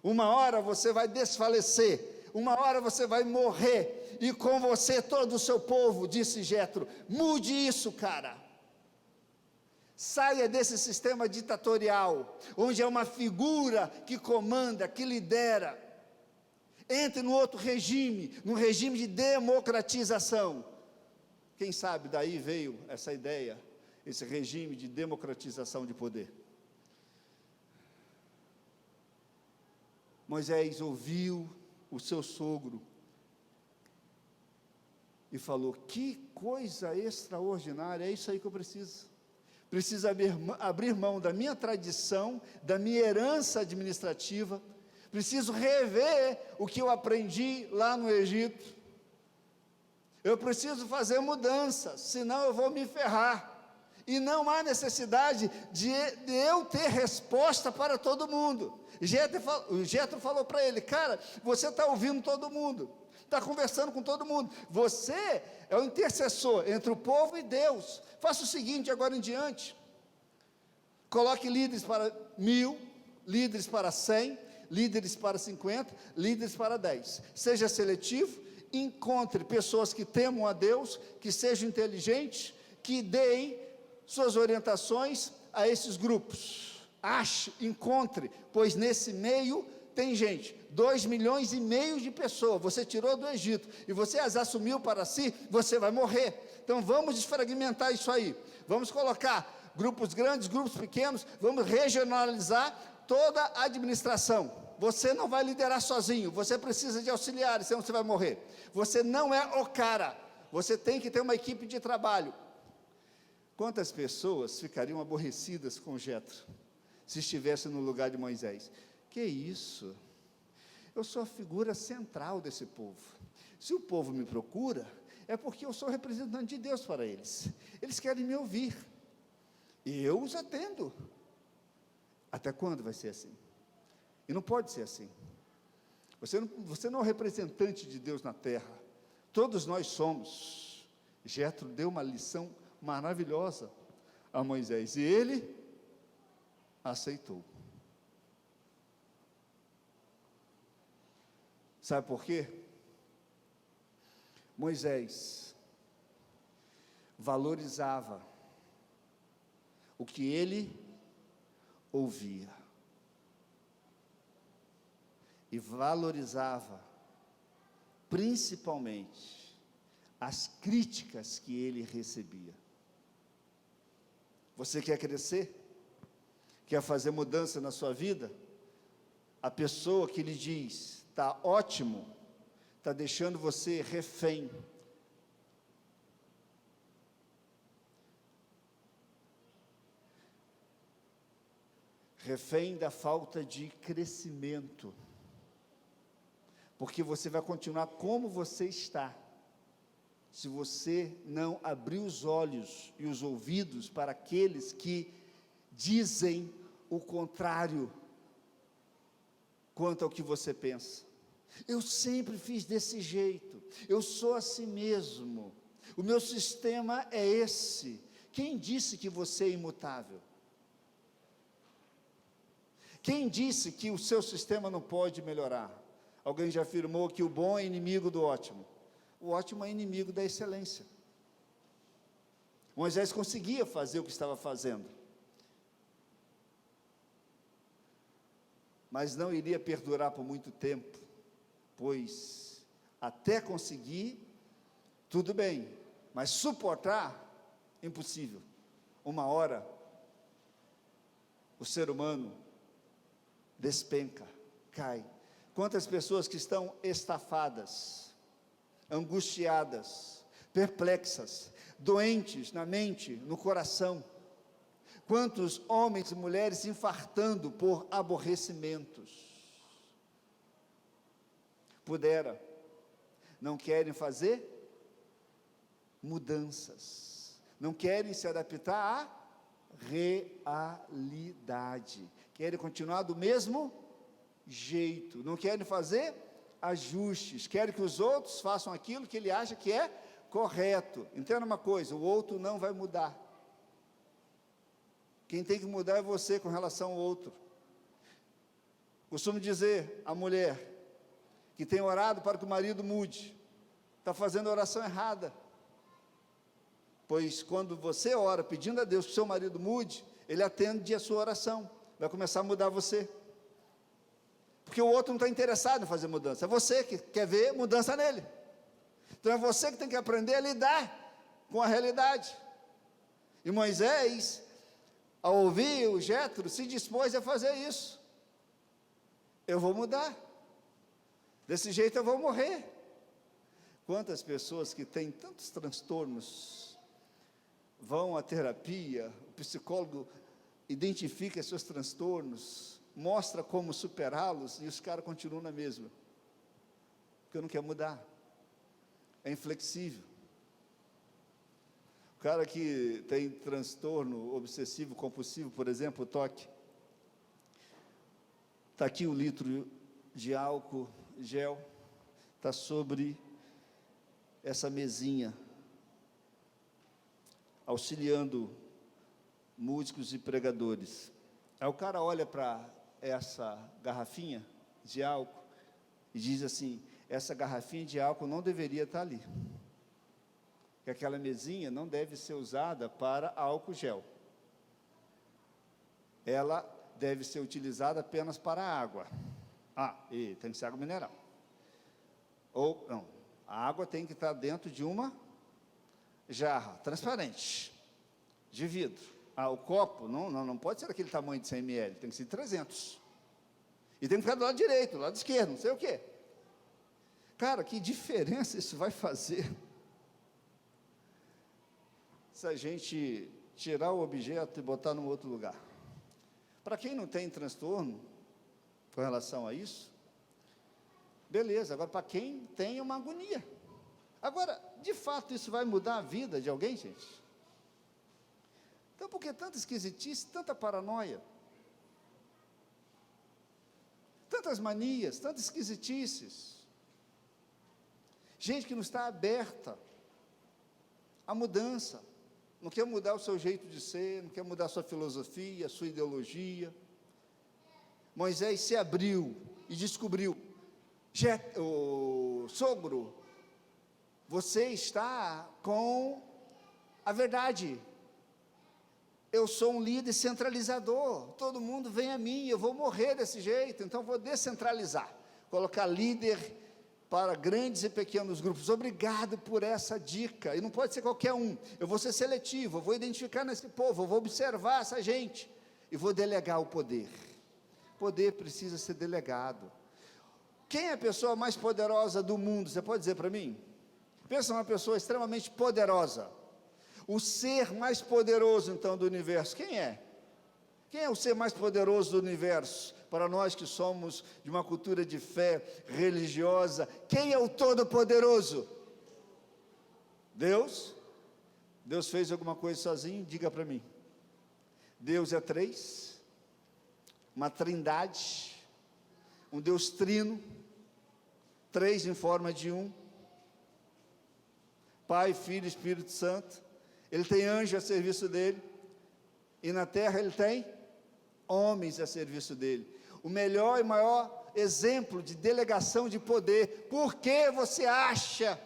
uma hora você vai desfalecer, uma hora você vai morrer, e com você todo o seu povo, disse Jetro. Mude isso, cara. Saia desse sistema ditatorial, onde é uma figura que comanda, que lidera. Entre no outro regime, no regime de democratização. Quem sabe daí veio essa ideia, esse regime de democratização de poder. Moisés ouviu o seu sogro e falou: que coisa extraordinária, é isso aí que eu preciso. Preciso abrir mão da minha tradição, da minha herança administrativa. Preciso rever o que eu aprendi lá no Egito. Eu preciso fazer mudanças, senão eu vou me ferrar. E não há necessidade de eu ter resposta para todo mundo. Jetro falou para ele: cara, você está ouvindo todo mundo, está conversando com todo mundo, você é o intercessor entre o povo e Deus. Faça o seguinte agora em diante: coloque líderes para 1000, líderes para 100, líderes para 50, líderes para 10. Seja seletivo, encontre pessoas que temam a Deus, que sejam inteligentes, que deem suas orientações a esses grupos. Ache, encontre, pois nesse meio tem gente, 2,5 milhões de pessoas, você tirou do Egito, e você as assumiu para si, você vai morrer. Então vamos desfragmentar isso aí, vamos colocar grupos grandes, grupos pequenos, vamos regionalizar toda a administração. Você não vai liderar sozinho, você precisa de auxiliares, senão você vai morrer. Você não é o cara, você tem que ter uma equipe de trabalho. Quantas pessoas ficariam aborrecidas com Jetro, se estivesse no lugar de Moisés? Que isso? Eu sou a figura central desse povo. Se o povo me procura, é porque eu sou representante de Deus para eles. Eles querem me ouvir, e eu os atendo. Até quando vai ser assim? E não pode ser assim. Você não é o representante de Deus na terra. Todos nós somos. Jetro deu uma lição maravilhosa a Moisés, e ele aceitou. Sabe por quê? Moisés valorizava o que ele ouvia, e valorizava principalmente as críticas que ele recebia. Você quer crescer? Quer fazer mudança na sua vida? A pessoa que lhe diz: está ótimo, está deixando você refém. Refém da falta de crescimento, porque você vai continuar como você está, se você não abrir os olhos e os ouvidos para aqueles que dizem o contrário quanto ao que você pensa. Eu sempre fiz desse jeito, eu sou assim mesmo, o meu sistema é esse. Quem disse que você é imutável? Quem disse que o seu sistema não pode melhorar? Alguém já afirmou que o bom é inimigo do ótimo. O ótimo é inimigo da excelência. Moisés conseguia fazer o que estava fazendo, mas não iria perdurar por muito tempo, pois até conseguir, tudo bem, mas suportar, impossível. Uma hora, o ser humano despenca, cai. Quantas pessoas que estão estafadas, angustiadas, perplexas, doentes na mente, no coração. Quantos homens e mulheres se infartando por aborrecimentos. Pudera, não querem fazer mudanças, não querem se adaptar à realidade, querem continuar do mesmo jeito, não querem fazer ajustes, querem que os outros façam aquilo que ele acha que é correto. Entenda uma coisa, o outro não vai mudar. Quem tem que mudar é você com relação ao outro. Costumo dizer à mulher que tem orado para que o marido mude, está fazendo a oração errada. Pois quando você ora pedindo a Deus que o seu marido mude, ele atende a sua oração, vai começar a mudar você. Porque o outro não está interessado em fazer mudança, é você que quer ver mudança nele. Então é você que tem que aprender a lidar com a realidade. E Moisés, ao ouvir o Jétro, se dispôs a fazer isso. Eu vou mudar, desse jeito eu vou morrer. Quantas pessoas que têm tantos transtornos, vão à terapia, o psicólogo identifica seus transtornos, mostra como superá-los, e os caras continuam na mesma, porque não quer mudar, é inflexível. O cara que tem transtorno obsessivo compulsivo, por exemplo, toque, está aqui o litro de álcool gel, está sobre essa mesinha, auxiliando músicos e pregadores. Aí o cara olha para essa garrafinha de álcool e diz assim: essa garrafinha de álcool não deveria estar ali, que aquela mesinha não deve ser usada para álcool gel, ela deve ser utilizada apenas para água. E tem que ser água mineral, ou não, a água tem que estar dentro de uma jarra transparente, de vidro. O copo não pode ser aquele tamanho de 100 ml, tem que ser 300. E tem que ficar do lado direito, do lado esquerdo, não sei o quê. Cara, que diferença isso vai fazer se a gente tirar o objeto e botar num outro lugar? Para quem não tem transtorno com relação a isso, beleza. Agora, para quem tem uma agonia. Agora, de fato, isso vai mudar a vida de alguém, gente? Então, por que tanta esquisitice, tanta paranoia? Tantas manias, tantas esquisitices. Gente que não está aberta à mudança, não quer mudar o seu jeito de ser, não quer mudar a sua filosofia, a sua ideologia. Moisés se abriu e descobriu: sogro, você está com a verdade. Eu sou um líder centralizador, todo mundo vem a mim, eu vou morrer desse jeito, então vou descentralizar, colocar líder para grandes e pequenos grupos. Obrigado por essa dica, e não pode ser qualquer um, eu vou ser seletivo, eu vou identificar nesse povo, eu vou observar essa gente, e vou delegar o poder. Poder precisa ser delegado. Quem é a pessoa mais poderosa do mundo? Você pode dizer para mim? Pensa numa pessoa extremamente poderosa. O ser mais poderoso, então, do universo, quem é? Quem é o ser mais poderoso do universo? Para nós que somos de uma cultura de fé religiosa, quem é o Todo-Poderoso? Deus fez alguma coisa sozinho? Diga para mim. Deus é três, uma trindade, um Deus trino, três em forma de um, Pai, Filho e Espírito Santo. Ele tem anjo a serviço dele, e na terra ele tem homens a serviço dele. O melhor e maior exemplo de delegação de poder. Por que você acha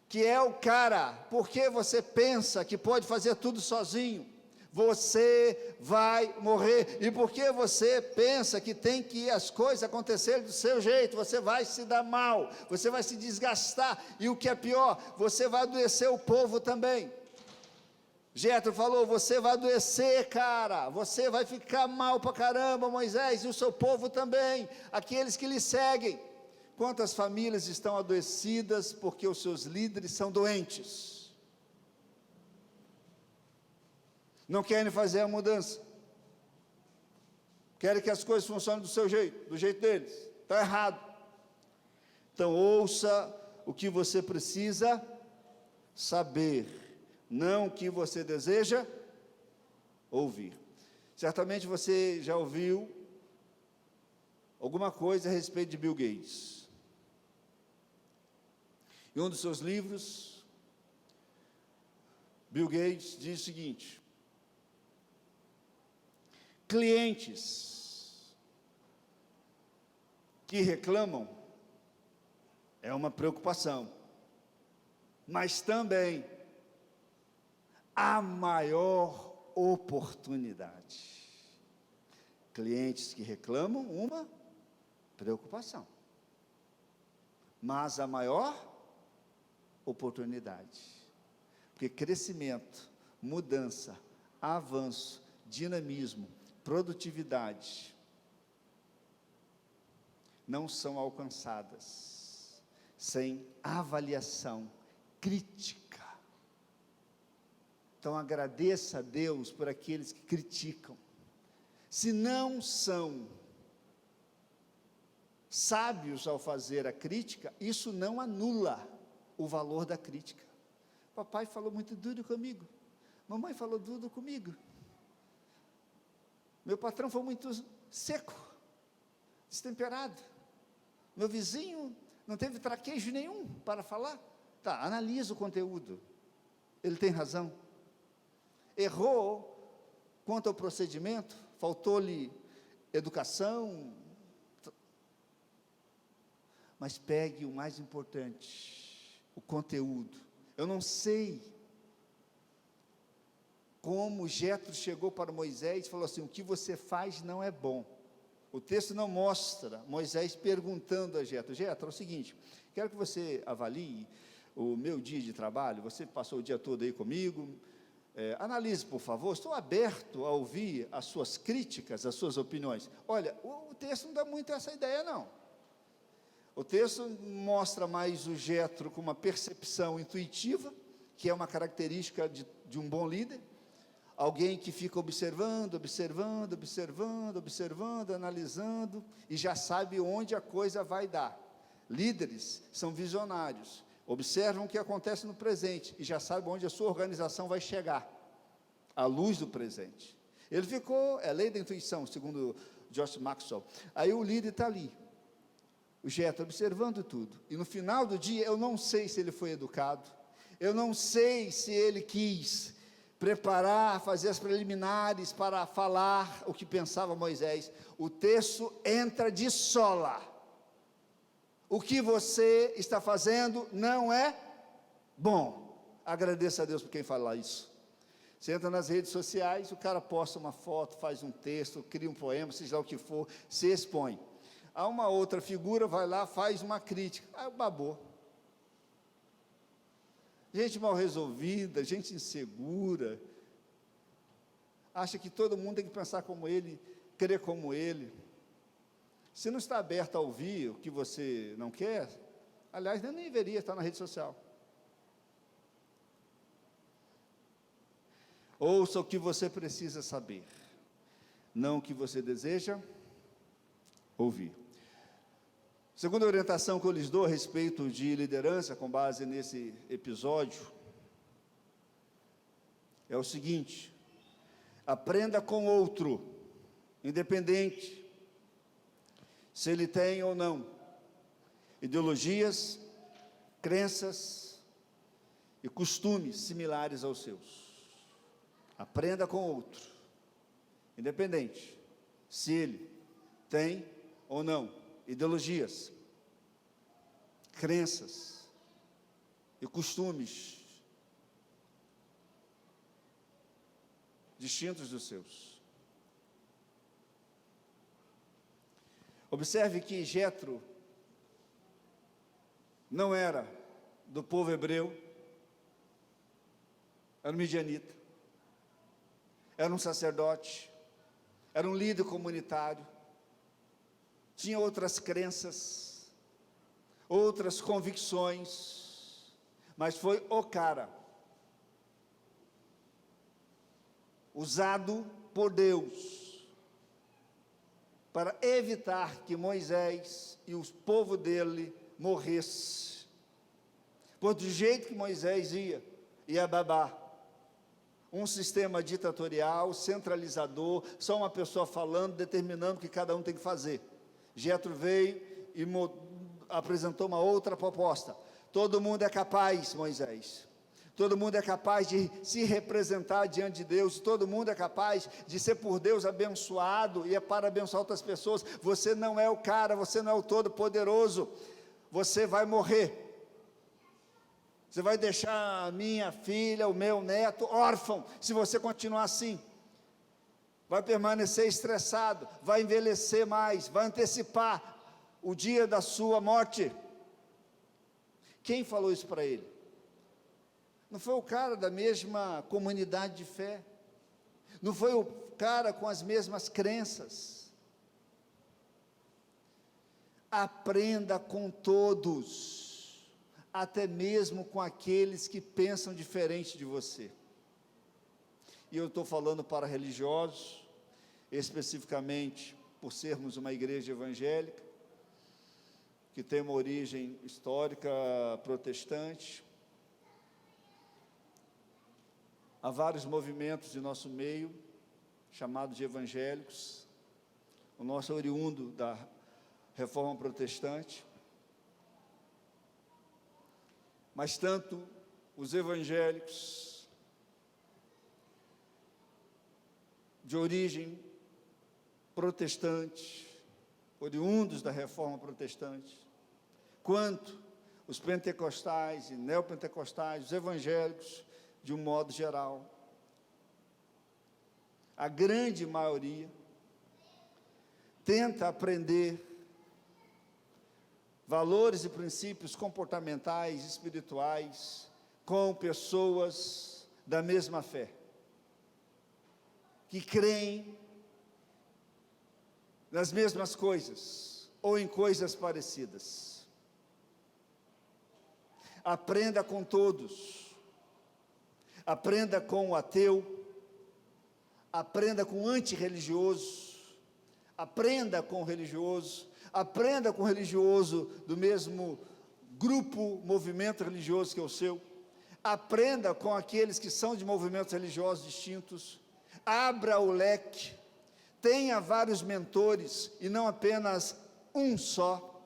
que é o cara? Por que você pensa que pode fazer tudo sozinho? Você vai morrer. E por que você pensa que tem que as coisas acontecerem do seu jeito? Você vai se dar mal, você vai se desgastar, e o que é pior, você vai adoecer o povo também. Jetro falou: você vai adoecer, cara, você vai ficar mal pra caramba, Moisés, e o seu povo também, aqueles que lhe seguem. Quantas famílias estão adoecidas porque os seus líderes são doentes? Não querem fazer a mudança, querem que as coisas funcionem do seu jeito, do jeito deles. Está errado. Então ouça o que você precisa saber, não o que você deseja ouvir. Certamente você já ouviu alguma coisa a respeito de Bill Gates. Em um dos seus livros, Bill Gates diz o seguinte: clientes que reclamam é uma preocupação, mas também a maior oportunidade. Clientes que reclamam, uma preocupação, mas a maior oportunidade, porque crescimento, mudança, avanço, dinamismo, produtividade não são alcançadas sem avaliação crítica. Então agradeça a Deus por aqueles que criticam. Se não são sábios ao fazer a crítica, isso não anula o valor da crítica. Papai falou muito duro comigo, mamãe falou duro comigo, meu patrão foi muito seco, destemperado, meu vizinho não teve traquejo nenhum para falar. Tá, analisa o conteúdo, ele tem razão. Errou quanto ao procedimento, faltou-lhe educação, mas pegue o mais importante, o conteúdo. Eu não sei como Jetro chegou para Moisés e falou assim: o que você faz não é bom. O texto não mostra Moisés perguntando a Jetro: Jetro, é o seguinte, quero que você avalie o meu dia de trabalho, você passou o dia todo aí comigo, analise, por favor, estou aberto a ouvir as suas críticas, as suas opiniões. Olha, o texto não dá muito essa ideia, não. O texto mostra mais o Jetro com uma percepção intuitiva, que é uma característica de um bom líder, alguém que fica observando, analisando, e já sabe onde a coisa vai dar. Líderes são visionários, observam o que acontece no presente, e já sabem onde a sua organização vai chegar, à luz do presente. Ele ficou, é lei da intuição, segundo Josh Maxwell. Aí o líder está ali, o Jetro observando tudo, e no final do dia, eu não sei se ele foi educado, eu não sei se ele quis preparar, fazer as preliminares para falar o que pensava Moisés. O texto entra de sola: o que você está fazendo não é bom. Agradeça a Deus por quem fala isso. Você entra nas redes sociais, o cara posta uma foto, faz um texto, cria um poema, seja lá o que for, se expõe. Há uma outra figura, vai lá, faz uma crítica, babou. Gente mal resolvida, gente insegura, acha que todo mundo tem que pensar como ele, crer como ele. Se não está aberto a ouvir o que você não quer, aliás, nem deveria estar na rede social. Ouça o que você precisa saber, não o que você deseja ouvir. Segunda orientação que eu lhes dou a respeito de liderança, com base nesse episódio, é o seguinte: aprenda com outro, independente se ele tem ou não ideologias, crenças e costumes similares aos seus. Aprenda com outro, independente se ele tem ou não ideologias, crenças e costumes distintos dos seus. Observe que Jetro não era do povo hebreu, era um midianita, era um sacerdote, era um líder comunitário, tinha outras crenças, outras convicções, mas foi o cara usado por Deus para evitar que Moisés e o povo dele morresse. Pois do jeito que Moisés ia babar. Um sistema ditatorial, centralizador, só uma pessoa falando, determinando o que cada um tem que fazer. Jetro veio e apresentou uma outra proposta. Todo mundo é capaz, Moisés. Todo mundo é capaz de se representar diante de Deus. Todo mundo é capaz de ser por Deus abençoado e é para abençoar outras pessoas. Você não é o cara, você não é o todo-poderoso. Você vai morrer. Você vai deixar a minha filha, o meu neto, órfão, se você continuar assim. Vai permanecer estressado, vai envelhecer mais, vai antecipar o dia da sua morte. Quem falou isso para ele? Não foi o cara da mesma comunidade de fé. Não foi o cara com as mesmas crenças. Aprenda com todos, até mesmo com aqueles que pensam diferente de você. E eu estou falando para religiosos, especificamente por sermos uma igreja evangélica, que tem uma origem histórica protestante. Há vários movimentos de nosso meio, chamados de evangélicos. O nosso é oriundo da Reforma Protestante. Mas tanto os evangélicos de origem protestante, oriundos da Reforma Protestante, quanto os pentecostais e neopentecostais, os evangélicos, de um modo geral, a grande maioria tenta aprender valores e princípios comportamentais, espirituais, com pessoas da mesma fé, que creem nas mesmas coisas, ou em coisas parecidas. Aprenda com todos. Aprenda com o ateu, aprenda com o antirreligioso, aprenda com o religioso, aprenda com o religioso do mesmo grupo, movimento religioso que é o seu, aprenda com aqueles que são de movimentos religiosos distintos, abra o leque, tenha vários mentores e não apenas um só.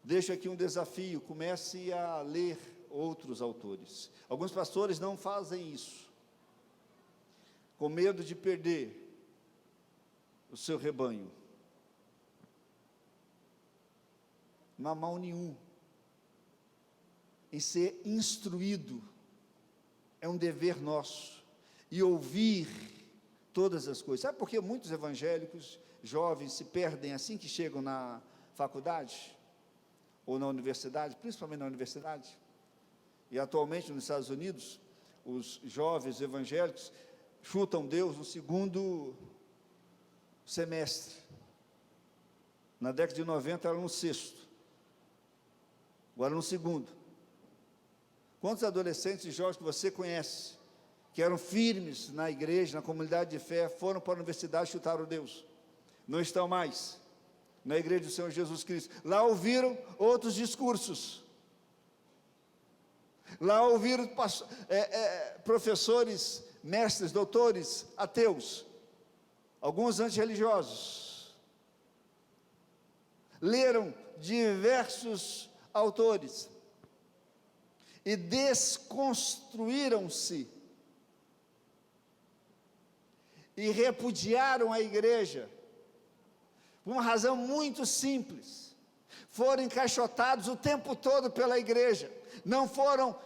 Deixo aqui um desafio, comece a ler outros autores. Alguns pastores não fazem isso, com medo de perder o seu rebanho. Não há mal nenhum em ser instruído, é um dever nosso, e ouvir todas as coisas. Sabe por que muitos evangélicos jovens se perdem assim que chegam na faculdade, ou na universidade, principalmente na universidade? E atualmente nos Estados Unidos, os jovens evangélicos chutam Deus no segundo semestre. Na década de 90 era no sexto, agora no segundo. Quantos adolescentes e jovens que você conhece, que eram firmes na igreja, na comunidade de fé, foram para a universidade e chutaram Deus? Não estão mais na igreja do Senhor Jesus Cristo. Lá ouviram outros discursos. Lá ouviram professores, mestres, doutores, ateus, alguns antirreligiosos. Leram diversos autores e desconstruíram-se e repudiaram a igreja, por uma razão muito simples: foram encaixotados o tempo todo pela igreja, não foram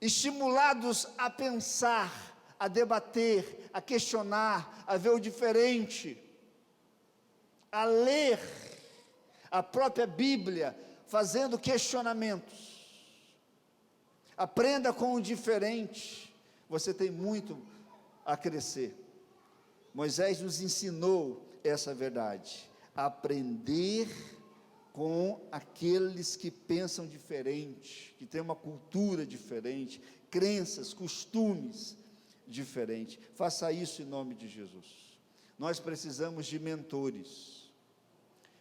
estimulados a pensar, a debater, a questionar, a ver o diferente, a ler a própria Bíblia, fazendo questionamentos. Aprenda com o diferente, você tem muito a crescer. Moisés nos ensinou essa verdade: aprender com aqueles que pensam diferente, que têm uma cultura diferente, crenças, costumes diferentes. Faça isso em nome de Jesus. Nós precisamos de mentores,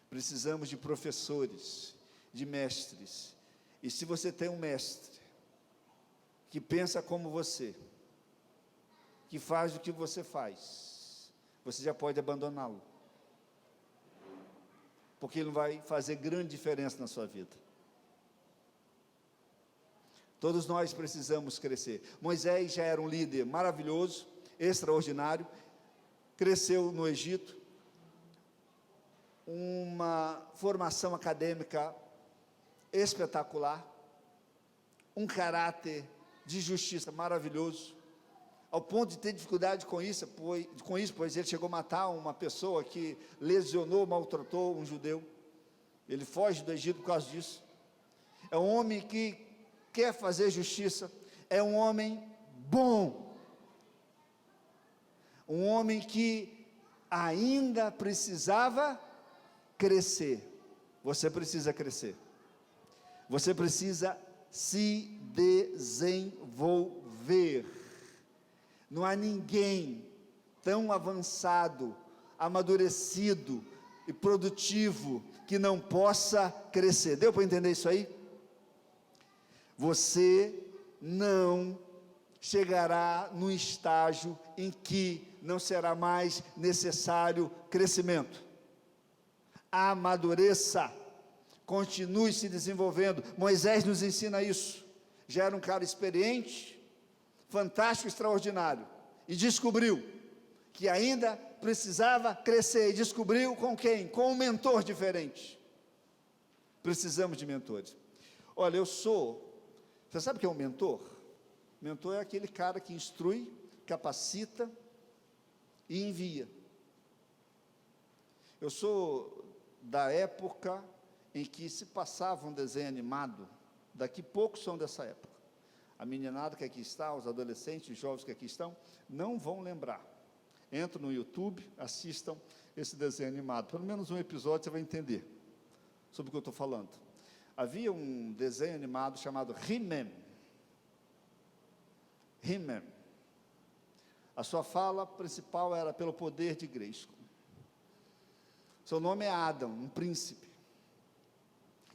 precisamos de professores, de mestres. E se você tem um mestre que pensa como você, que faz o que você faz, você já pode abandoná-lo, porque ele não vai fazer grande diferença na sua vida. Todos nós precisamos crescer. Moisés já era um líder maravilhoso, extraordinário, cresceu no Egito, uma formação acadêmica espetacular, um caráter de justiça maravilhoso, ao ponto de ter dificuldade com isso, pois ele chegou a matar uma pessoa que lesionou, maltratou um judeu. Ele foge do Egito por causa disso. É um homem que quer fazer justiça, é um homem bom, um homem que ainda precisava crescer. Você precisa crescer, você precisa se desenvolver. Não há ninguém tão avançado, amadurecido e produtivo que não possa crescer. Deu para entender isso aí? Você não chegará num estágio em que não será mais necessário crescimento. Amadureça, continue se desenvolvendo. Moisés nos ensina isso. Já era um cara experiente, fantástico, extraordinário, e descobriu que ainda precisava crescer, e descobriu com quem? Com um mentor diferente. Precisamos de mentores. Olha, você sabe o que é um mentor? Mentor é aquele cara que instrui, capacita e envia. Eu sou da época em que se passava um desenho animado, daqui poucos são dessa época. A meninada que aqui está, os adolescentes, os jovens que aqui estão, não vão lembrar. Entra no YouTube, assistam esse desenho animado, pelo menos um episódio você vai entender sobre o que eu estou falando. Havia um desenho animado chamado He-Man. He-Man. A sua fala principal era: pelo poder de Grayskull. Seu nome é Adam, um príncipe,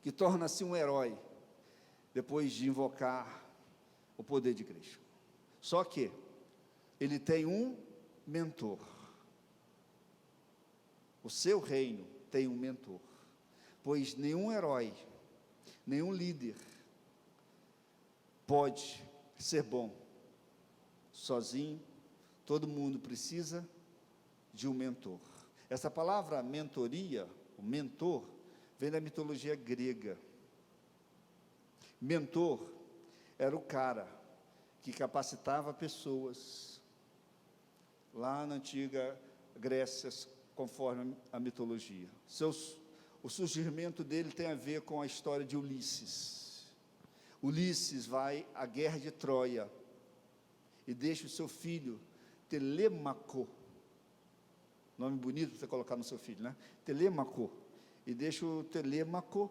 que torna-se um herói, depois de invocar o poder de Grayskull. Só que ele tem um mentor. O seu reino tem um mentor, pois nenhum herói, nenhum líder pode ser bom sozinho. Todo mundo precisa de um mentor. Essa palavra mentoria, o mentor, vem da mitologia grega. Mentor era o cara que capacitava pessoas lá na antiga Grécia, conforme a mitologia. O surgimento dele tem a ver com a história de Ulisses. Ulisses vai à guerra de Troia e deixa o seu filho Telêmaco, nome bonito para você colocar no seu filho, né? Telêmaco, e deixa o Telêmaco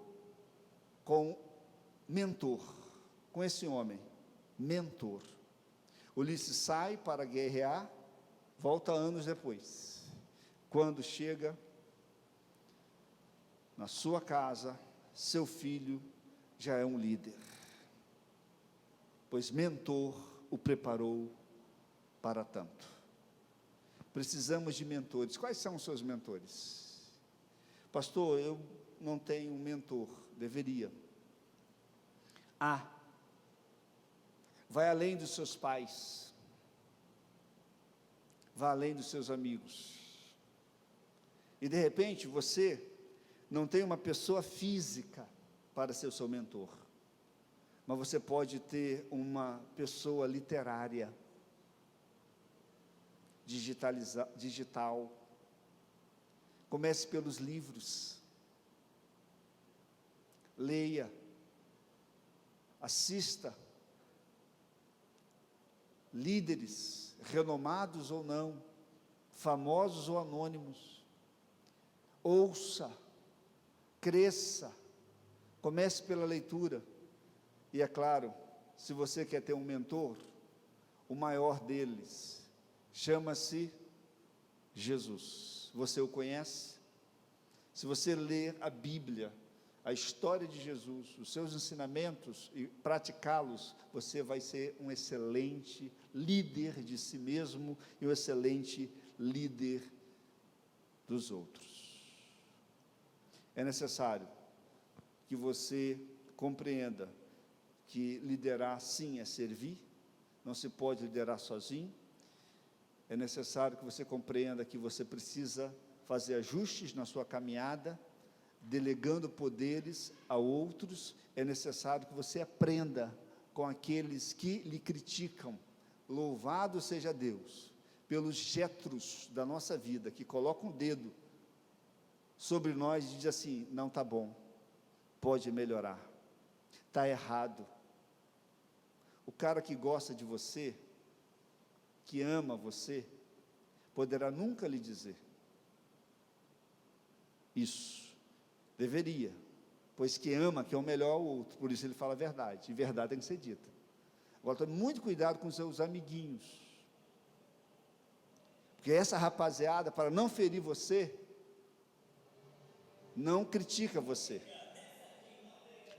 com mentor, com esse homem, mentor. Ulisses sai para guerrear, volta anos depois. Quando chega na sua casa, seu filho já é um líder. pois mentor o preparou para tanto. Precisamos de mentores. Quais são os seus mentores? Pastor, eu não tenho um mentor. Deveria. Vai além dos seus pais. Vai além dos seus amigos. E de repente você não tem uma pessoa física para ser o seu mentor, mas você pode ter uma pessoa literária, digital. Comece pelos livros, leia, assista, líderes, renomados ou não, famosos ou anônimos, ouça, cresça, comece pela leitura, e é claro, se você quer ter um mentor, o maior deles, chama-se Jesus. Você o conhece? Se você ler a Bíblia, a história de Jesus, os seus ensinamentos e praticá-los, você vai ser um excelente líder de si mesmo e um excelente líder dos outros. É necessário que você compreenda que liderar sim é servir, não se pode liderar sozinho. É necessário que você compreenda que você precisa fazer ajustes na sua caminhada, delegando poderes a outros. É necessário que você aprenda com aqueles que lhe criticam. Louvado seja Deus pelos jetros da nossa vida, que colocam um dedo sobre nós e diz assim: não está bom, pode melhorar, está errado. O cara que gosta de você, que ama você, poderá nunca lhe dizer isso. Deveria, pois que ama, que é o melhor ao outro, por isso ele fala a verdade, e verdade tem que ser dita. Agora, tome muito cuidado com os seus amiguinhos, porque essa rapaziada, para não ferir você, não critica você,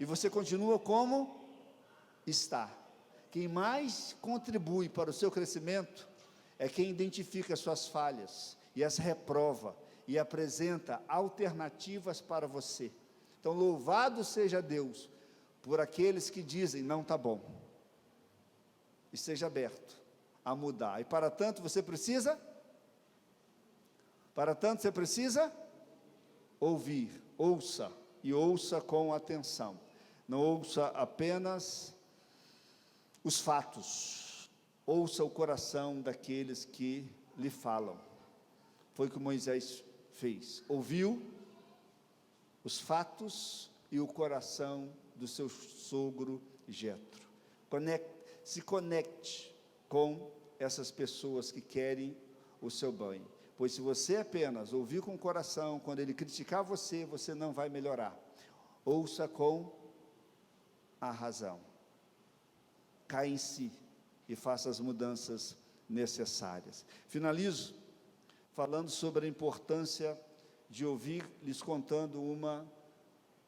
e você continua como está. Quem mais contribui para o seu crescimento é quem identifica as suas falhas e as reprova e apresenta alternativas para você. Então, louvado seja Deus por aqueles que dizem: não está bom. Esteja aberto a mudar. E para tanto você precisa ouvir. Ouça, e ouça com atenção. Não ouça apenas os fatos, ouça o coração daqueles que lhe falam. Foi o que Moisés fez, ouviu os fatos e o coração do seu sogro Jetro. Se conecte com essas pessoas que querem o seu bem, pois se você apenas ouvir com o coração, quando ele criticar você, você não vai melhorar. Ouça com a razão. Caia em si e faça as mudanças necessárias. Finalizo falando sobre a importância de ouvir, lhes contando uma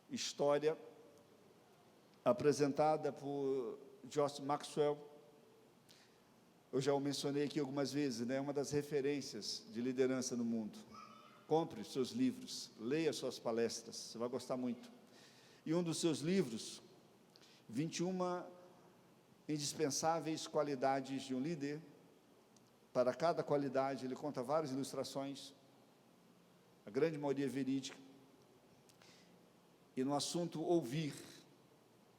história apresentada por Josh Maxwell. Eu já o mencionei aqui algumas vezes, né? Uma das referências de liderança no mundo. Compre os seus livros, leia suas palestras, você vai gostar muito. E um dos seus livros, 21 indispensáveis qualidades de um líder. Para cada qualidade ele conta várias ilustrações, a grande maioria verídica. E no assunto ouvir,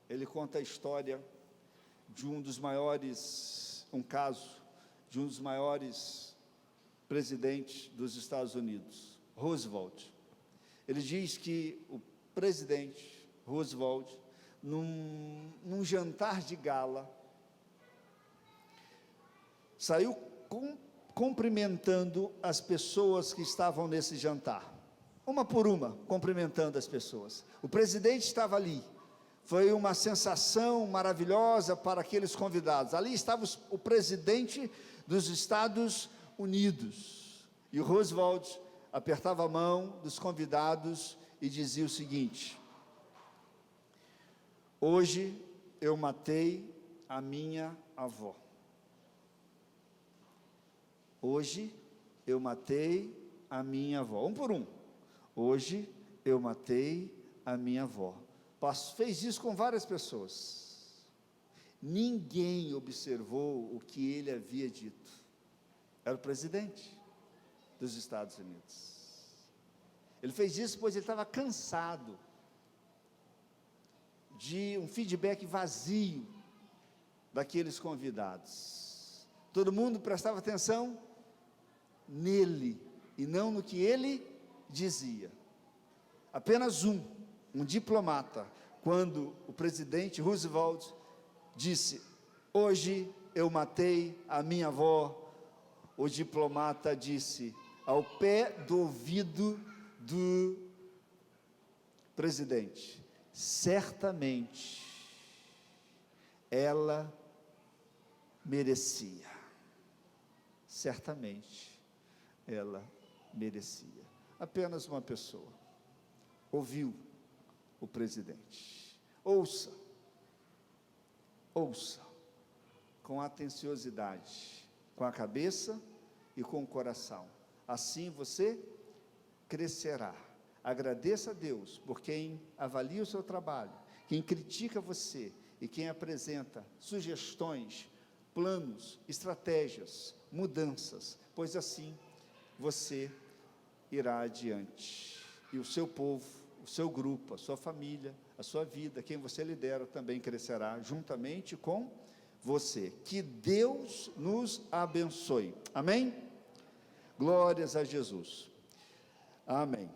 ele conta a história de um dos maiores presidentes dos Estados Unidos, Roosevelt. Ele diz que o presidente Roosevelt, num jantar de gala, saiu cumprimentando as pessoas que estavam nesse jantar, uma por uma, cumprimentando as pessoas. O presidente estava ali, foi uma sensação maravilhosa para aqueles convidados. Ali estava o presidente dos Estados Unidos, e o Roosevelt apertava a mão dos convidados e dizia o seguinte: hoje eu matei a minha avó. Hoje eu matei a minha avó. Um por um. Hoje eu matei a minha avó. Fez isso com várias pessoas. Ninguém observou o que ele havia dito. Era o presidente dos Estados Unidos. Ele fez isso pois ele estava cansado de um feedback vazio daqueles convidados. Todo mundo prestava atenção nele e não no que ele dizia. Apenas um diplomata, quando o presidente Roosevelt disse: hoje eu matei a minha avó, o diplomata disse ao pé do ouvido do presidente: certamente ela merecia. Certamente ela merecia. Apenas uma pessoa ouviu o presidente. Ouça com atenciosidade, com a cabeça e com o coração. Assim você crescerá. Agradeça a Deus por quem avalia o seu trabalho, quem critica você e quem apresenta sugestões, planos, estratégias, mudanças, pois assim você irá adiante. E o seu povo, o seu grupo, a sua família, a sua vida, quem você lidera também crescerá juntamente com você. Que Deus nos abençoe. Amém? Glórias a Jesus. Amém.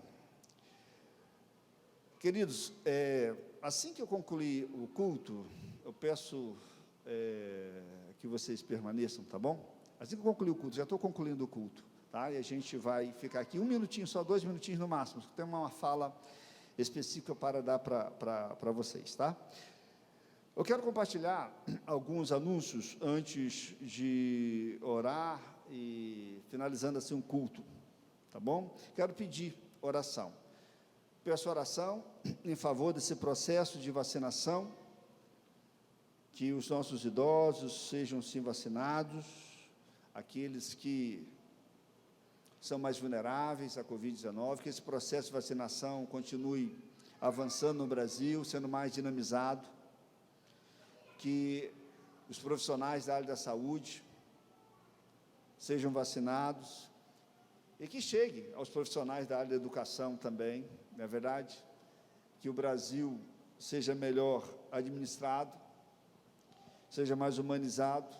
Queridos, assim que eu concluir o culto, eu peço que vocês permaneçam, tá bom? Assim que eu concluir o culto, já estou concluindo o culto, tá? E a gente vai ficar aqui 1 minutinho, só 2 minutinhos no máximo, tem uma fala específica para dar para vocês, tá? Eu quero compartilhar alguns anúncios antes de orar e finalizando assim um culto, tá bom? Quero pedir oração. Peço oração em favor desse processo de vacinação, que os nossos idosos sejam sim vacinados, aqueles que são mais vulneráveis à Covid-19, que esse processo de vacinação continue avançando no Brasil, sendo mais dinamizado, que os profissionais da área da saúde sejam vacinados e que chegue aos profissionais da área da educação também, não é verdade? Que o Brasil seja melhor administrado, seja mais humanizado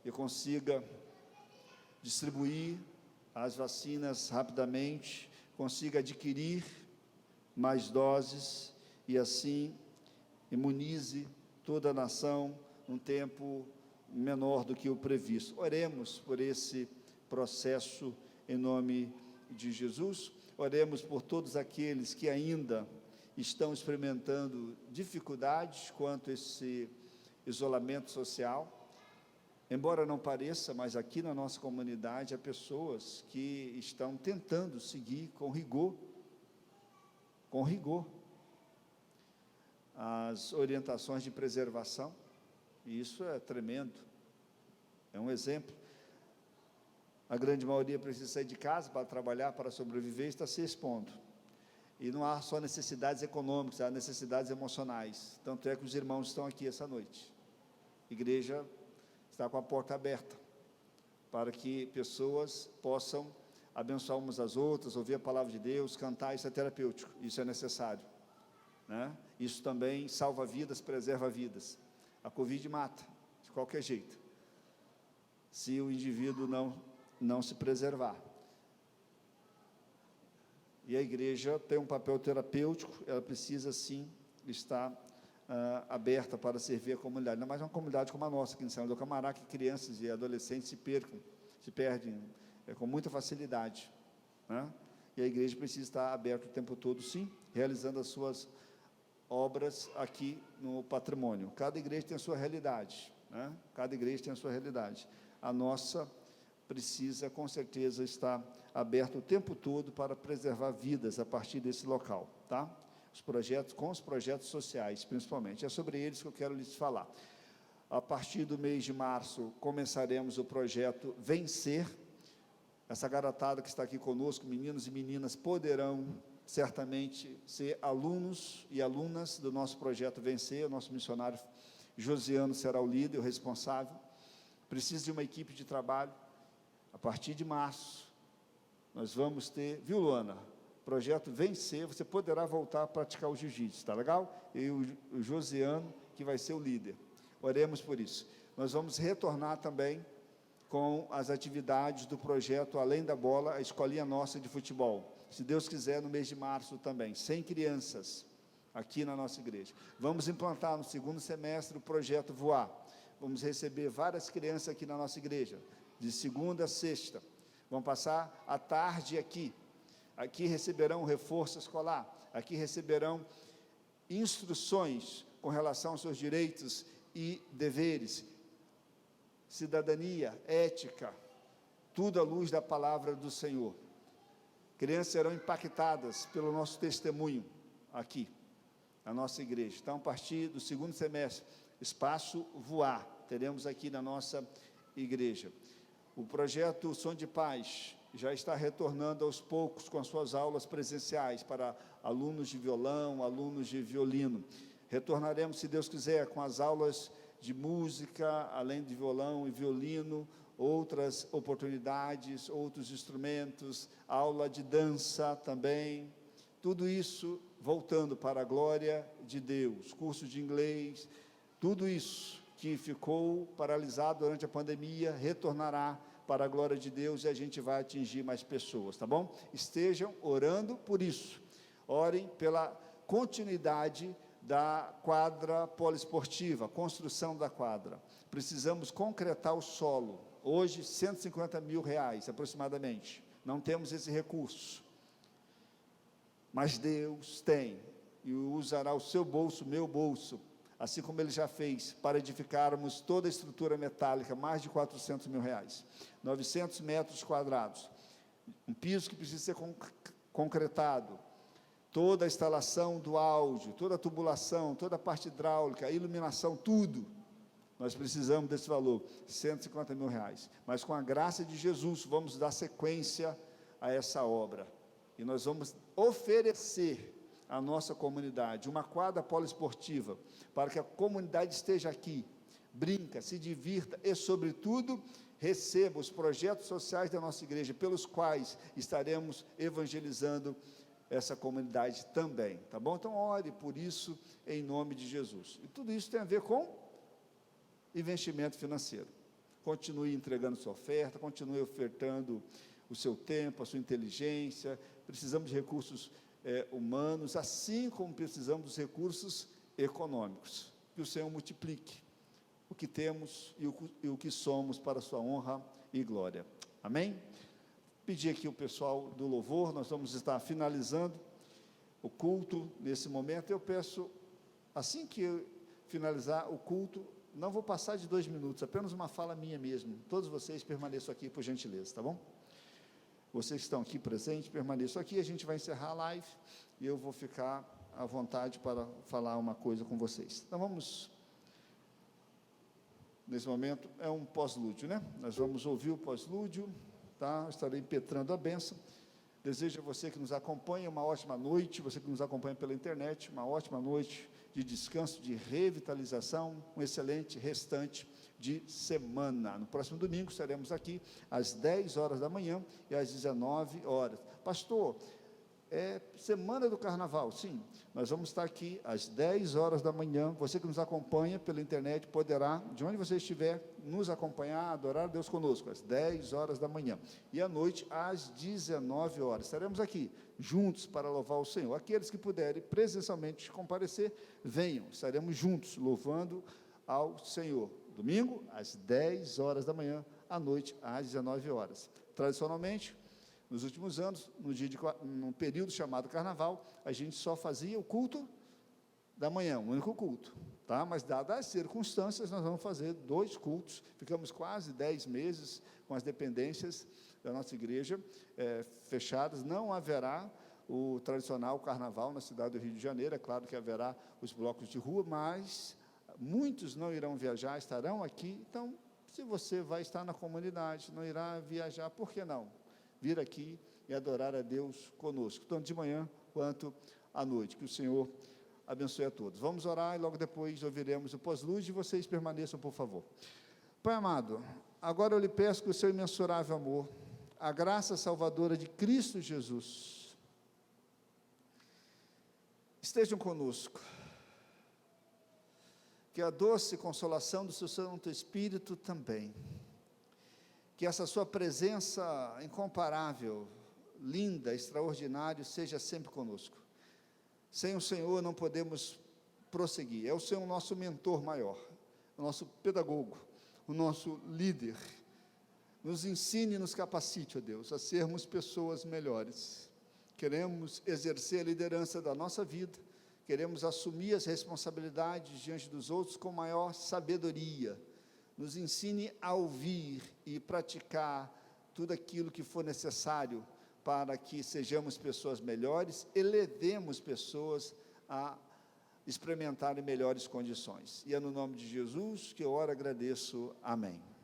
e consiga distribuir as vacinas rapidamente, consiga adquirir mais doses e assim imunize toda a nação num tempo menor do que o previsto. Oremos por esse processo em nome de Jesus. Oremos por todos aqueles que ainda estão experimentando dificuldades quanto a esse isolamento social. Embora não pareça, mas aqui na nossa comunidade há pessoas que estão tentando seguir com rigor, as orientações de preservação, e isso é tremendo, é um exemplo. A grande maioria precisa sair de casa para trabalhar, para sobreviver, e está se expondo. E não há só necessidades econômicas, há necessidades emocionais. Tanto é que os irmãos estão aqui essa noite. A igreja está com a porta aberta, para que pessoas possam abençoar umas às outras, ouvir a palavra de Deus, cantar. Isso é terapêutico, isso é necessário, né? Isso também salva vidas, preserva vidas. A Covid mata, de qualquer jeito, se o indivíduo não se preservar. E a igreja tem um papel terapêutico, ela precisa sim estar aberta para servir a comunidade, ainda mais uma comunidade como a nossa, aqui em São José do Camará, que crianças e adolescentes se perdem com muita facilidade, né? E a igreja precisa estar aberta o tempo todo, sim, realizando as suas obras aqui no patrimônio. Cada igreja tem a sua realidade, né? Cada igreja tem a sua realidade. A nossa precisa, com certeza, estar aberta o tempo todo para preservar vidas a partir desse local, tá? Os projetos sociais, principalmente. É sobre eles que eu quero lhes falar. A partir do mês de março, começaremos o projeto Vencer. Essa garotada que está aqui conosco, meninos e meninas, poderão certamente ser alunos e alunas do nosso projeto Vencer. O nosso missionário Josiano será o líder, o responsável. Precisa de uma equipe de trabalho. A partir de março, nós vamos ter, viu, Luana? Projeto Vencer, você poderá voltar a praticar o jiu-jitsu, tá legal? E o Josiano, que vai ser o líder. Oremos por isso. Nós vamos retornar também com as atividades do projeto Além da Bola, a escolinha nossa de futebol. Se Deus quiser, no mês de março também, 100 crianças aqui na nossa igreja. Vamos implantar no segundo semestre o projeto Voar. Vamos receber várias crianças aqui na nossa igreja, de segunda a sexta. Vão passar a tarde aqui. Aqui receberão reforço escolar. Aqui receberão instruções com relação aos seus direitos e deveres, cidadania, ética, tudo à luz da palavra do Senhor. Crianças serão impactadas pelo nosso testemunho aqui, na nossa igreja. Então, a partir do segundo semestre, Espaço Voar, teremos aqui na nossa igreja. O projeto Som de Paz já está retornando aos poucos com as suas aulas presenciais para alunos de violão, alunos de violino. Retornaremos, se Deus quiser, com as aulas de música, além de violão e violino, outras oportunidades, outros instrumentos, aula de dança também, tudo isso voltando para a glória de Deus, curso de inglês, tudo isso que ficou paralisado durante a pandemia, retornará para a glória de Deus e a gente vai atingir mais pessoas, tá bom? Estejam orando por isso, orem pela continuidade da quadra poliesportiva, construção da quadra. Precisamos concretar o solo. Hoje, R$150 mil aproximadamente. Não temos esse recurso. Mas Deus tem e usará o seu bolso, meu bolso, assim como Ele já fez, para edificarmos toda a estrutura metálica, mais de R$400 mil. 900 metros quadrados. Um piso que precisa ser concretado. Toda a instalação do áudio, toda a tubulação, toda a parte hidráulica, a iluminação, tudo, nós precisamos desse valor, R$150 mil. Mas com a graça de Jesus, vamos dar sequência a essa obra. E nós vamos oferecer à nossa comunidade uma quadra poliesportiva, para que a comunidade esteja aqui, brinca, se divirta e, sobretudo, receba os projetos sociais da nossa igreja, pelos quais estaremos evangelizando essa comunidade também, tá bom? Então, ore por isso, em nome de Jesus. E tudo isso tem a ver com investimento financeiro. Continue entregando sua oferta, continue ofertando o seu tempo, a sua inteligência. Precisamos de recursos humanos, assim como precisamos dos recursos econômicos. Que o Senhor multiplique o que temos e o que somos para a sua honra e glória. Amém? Pedir aqui o pessoal do louvor, nós vamos estar finalizando o culto nesse momento. Eu peço, assim que eu finalizar o culto, não vou passar de 2 minutos, apenas uma fala minha mesmo. Todos vocês permaneçam aqui, por gentileza, tá bom? Vocês que estão aqui presentes, permaneçam aqui, a gente vai encerrar a live e eu vou ficar à vontade para falar uma coisa com vocês. Então vamos, nesse momento, é um pós-lúdio, né? Nós vamos ouvir o pós-lúdio, tá? Estarei impetrando a bênção. Desejo a você que nos acompanha uma ótima noite, você que nos acompanha pela internet, uma ótima noite de descanso, de revitalização, um excelente restante de semana. No próximo domingo estaremos aqui às 10 horas da manhã e às 19 horas. Pastor, é semana do carnaval, sim, nós vamos estar aqui às 10 horas da manhã, você que nos acompanha pela internet poderá, de onde você estiver, nos acompanhar, adorar a Deus conosco, às 10 horas da manhã, e à noite às 19 horas, estaremos aqui, juntos para louvar o Senhor. Aqueles que puderem presencialmente comparecer, venham, estaremos juntos, louvando ao Senhor, domingo às 10 horas da manhã, à noite às 19 horas, tradicionalmente, nos últimos anos, num período chamado Carnaval, a gente só fazia o culto da manhã, um único culto, tá? Mas, dadas as circunstâncias, nós vamos fazer 2 cultos, ficamos quase 10 meses com as dependências da nossa igreja fechadas, não haverá o tradicional Carnaval na cidade do Rio de Janeiro, é claro que haverá os blocos de rua, mas Muitos não irão viajar, estarão aqui. Então, se você vai estar na comunidade, não irá viajar, por que não? Vir aqui e adorar a Deus conosco, tanto de manhã quanto à noite. Que o Senhor abençoe a todos. Vamos orar e logo depois ouviremos o pós-luz e vocês permaneçam, por favor. Pai amado, agora eu lhe peço que o seu imensurável amor, a graça salvadora de Cristo Jesus, estejam conosco. Que a doce consolação do seu Santo Espírito também. Que essa sua presença incomparável, linda, extraordinária, seja sempre conosco. Sem o Senhor não podemos prosseguir. É o Senhor o nosso mentor maior, o nosso pedagogo, o nosso líder. Nos ensine e nos capacite, ó Deus, a sermos pessoas melhores. Queremos exercer a liderança da nossa vida, queremos assumir as responsabilidades diante dos outros com maior sabedoria. Nos ensine a ouvir e praticar tudo aquilo que for necessário para que sejamos pessoas melhores e levemos pessoas a experimentarem melhores condições. E é no nome de Jesus que eu oro e agradeço. Amém.